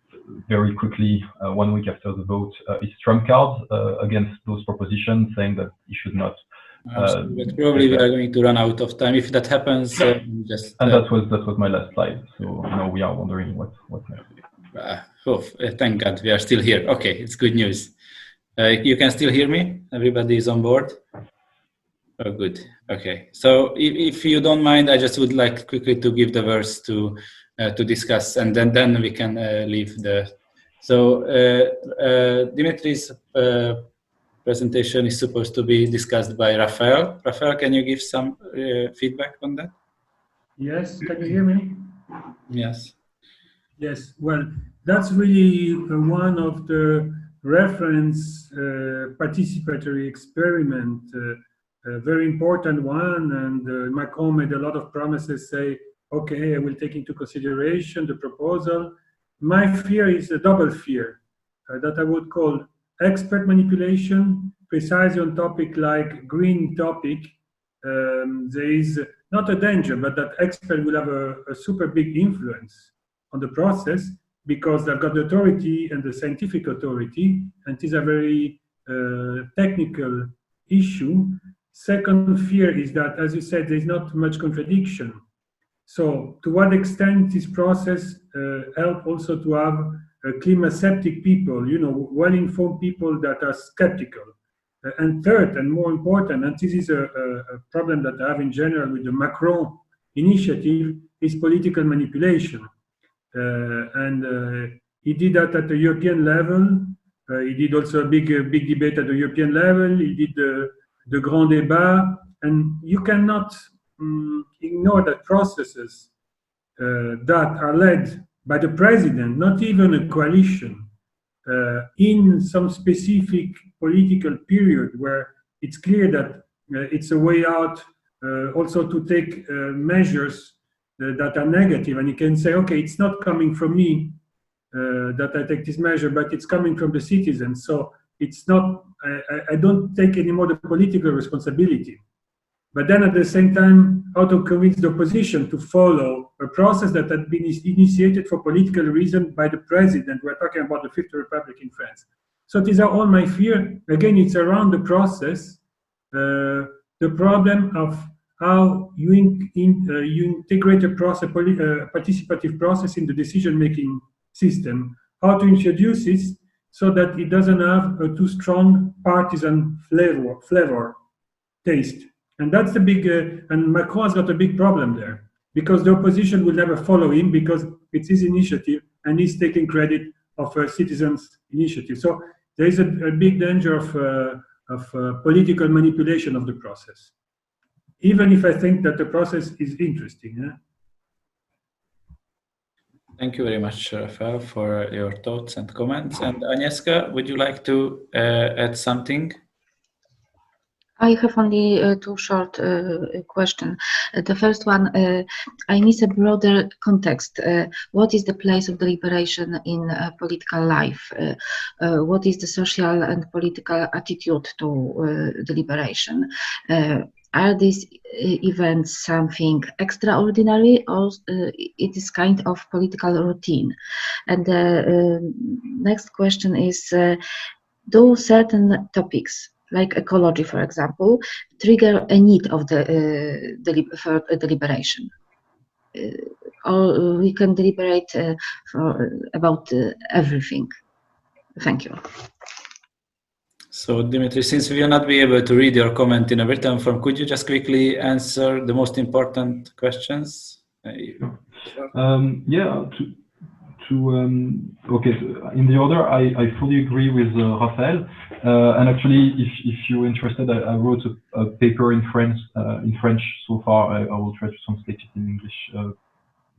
very quickly, 1 week after the vote, his trump card against those propositions, saying that he should not.
But probably we are going to run out of time. If that happens, just.
And that was my last slide. So now we are wondering what next.
Thank God we are still here. Okay, it's good news. You can still hear me? Everybody is on board? Oh, good. Okay. So if you don't mind, I just would like quickly to give the verse to discuss, and then we can leave the. So Dimitri's presentation is supposed to be discussed by Raphael. Raphael, can you give some feedback on that?
Yes, can you hear me?
Yes.
Yes, well, that's really one of the reference participatory experiment a very important one, and Macron made a lot of promises, say, okay, I will take into consideration the proposal. My fear is a double fear that I would call expert manipulation, precisely on topic like green topic. There is not a danger, but that expert will have a super big influence on the process because they've got the authority and the scientific authority, and it is a very technical issue. Second fear is that, as you said, there's not much contradiction. So to what extent this process help also to have climaceptic people, you know, well-informed people that are skeptical. And third, and more important, and this is a problem that I have in general with the Macron initiative, is political manipulation. He did that at the European level. He did also a big debate at the European level. He did the Grand Débat. And you cannot ignore that processes that are led by the president, not even a coalition, in some specific political period where it's clear that it's a way out also to take measures that are negative. And you can say, okay, it's not coming from me that I take this measure, but it's coming from the citizens. So it's not, I don't take anymore the political responsibility. But then at the same time, how to convince the opposition to follow a process that had been initiated for political reason by the president. We're talking about the Fifth Republic in France. So these are all my fear. Again, it's around the process, the problem of how you integrate a process, participative process in the decision-making system, how to introduce it so that it doesn't have a too strong partisan flavor, taste. And that's the big, and Macron has got a big problem there, because the opposition will never follow him because it's his initiative and he's taking credit of a citizens' initiative. So there is a big danger of political manipulation of the process, even if I think that the process is interesting. Yeah?
Thank you very much, Rafael, for your thoughts and comments. And Agnieszka, would you like to add something?
I have only two short questions. The first one, I miss a broader context. What is the place of deliberation in political life? What is the social and political attitude to deliberation? Are these events something extraordinary, or it is kind of political routine? And the next question is, do certain topics, like ecology, for example, trigger a need of the for deliberation? Or we can deliberate about everything. Thank you.
So, Dimitri, since we will not be able to read your comment in a written form, could you just quickly answer the most important questions?
Yeah. Okay, so in the order, I fully agree with Rafael. And actually, if you're interested, I wrote a paper in French so far. I will try to translate it in English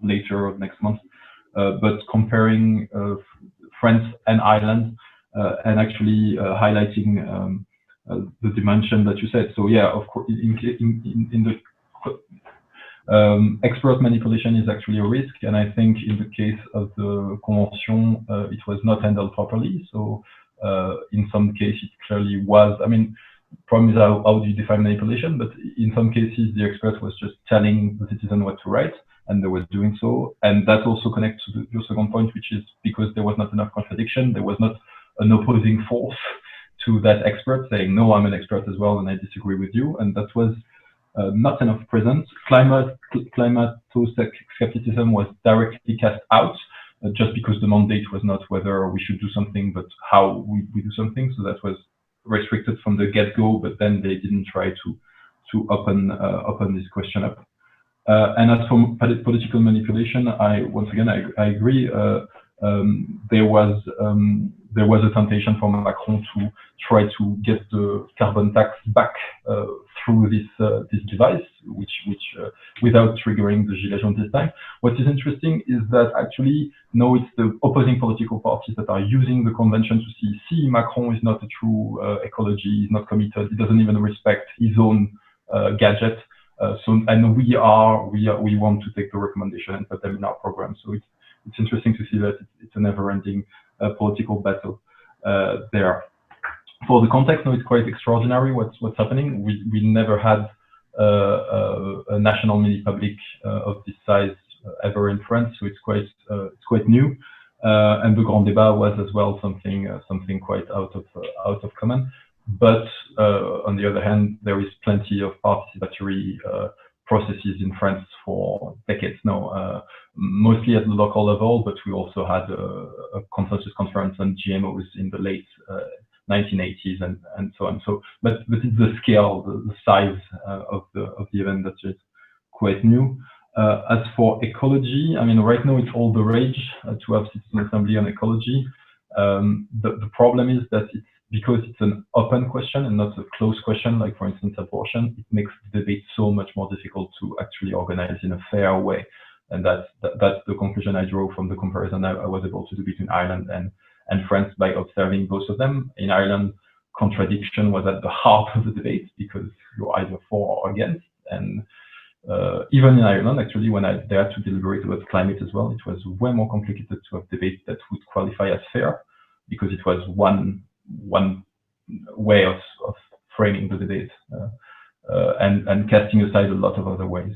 later or next month. But comparing France and Ireland, and actually highlighting the dimension that you said. So yeah, of course, in the expert manipulation is actually a risk, and I think in the case of the Convention, it was not handled properly. So in some cases, it clearly was. I mean, problem is how do you define manipulation? But in some cases, the expert was just telling the citizen what to write, and they were doing so. And that also connects to your second point, which is because there was not enough contradiction, there was not an opposing force to that expert saying, no, I'm an expert as well, and I disagree with you. And that was not enough present. Climate skepticism was directly cast out, just because the mandate was not whether we should do something, but how we do something. So that was restricted from the get-go, but then they didn't try to open this question up. And as for political manipulation, once again I agree. There was there was a temptation for Macron to try to get the carbon tax back through this device, which without triggering the Gilets jaunes this time. What is interesting is that actually now it's the opposing political parties that are using the convention to see Macron is not a true ecology, he's not committed, he doesn't even respect his own gadget. And we want to take the recommendation and put them in our program. So it's interesting to see that it's a never-ending political battle there. For the context, no, it's quite extraordinary what's happening. We never had a national mini public of this size ever in France, so it's quite new. And the Grand Débat was as well something quite out of common. But on the other hand, there is plenty of participatory processes in France for decades now, mostly at the local level, but we also had a consensus conference on GMOs in the late 1980s and so on. So, but it's the scale, the size of the event that is quite new. As for ecology, I mean, right now it's all the rage to have citizen assembly on ecology. The problem is that because it's an open question and not a closed question, like for instance abortion, it makes the debate so much more difficult to actually organize in a fair way. And that's the conclusion I drew from the comparison I was able to do between Ireland and France by observing both of them. In Ireland, contradiction was at the heart of the debate because you're either for or against. And even in Ireland, actually, when I dared to deliberate about climate as well, it was way more complicated to have debate that would qualify as fair because it was one way of framing the debate and casting aside a lot of other ways.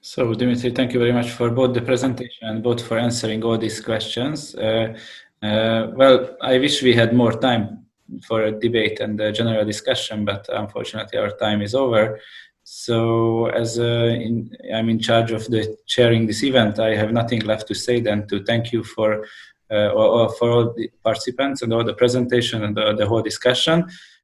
So, Dimitri, thank you very much for both the presentation and both for answering all these questions. Well, I wish we had more time for a debate and a general discussion, but unfortunately our time is over. So, as I'm in charge of chairing this event, I have nothing left to say than to thank you for all the participants and all the presentation and the whole discussion.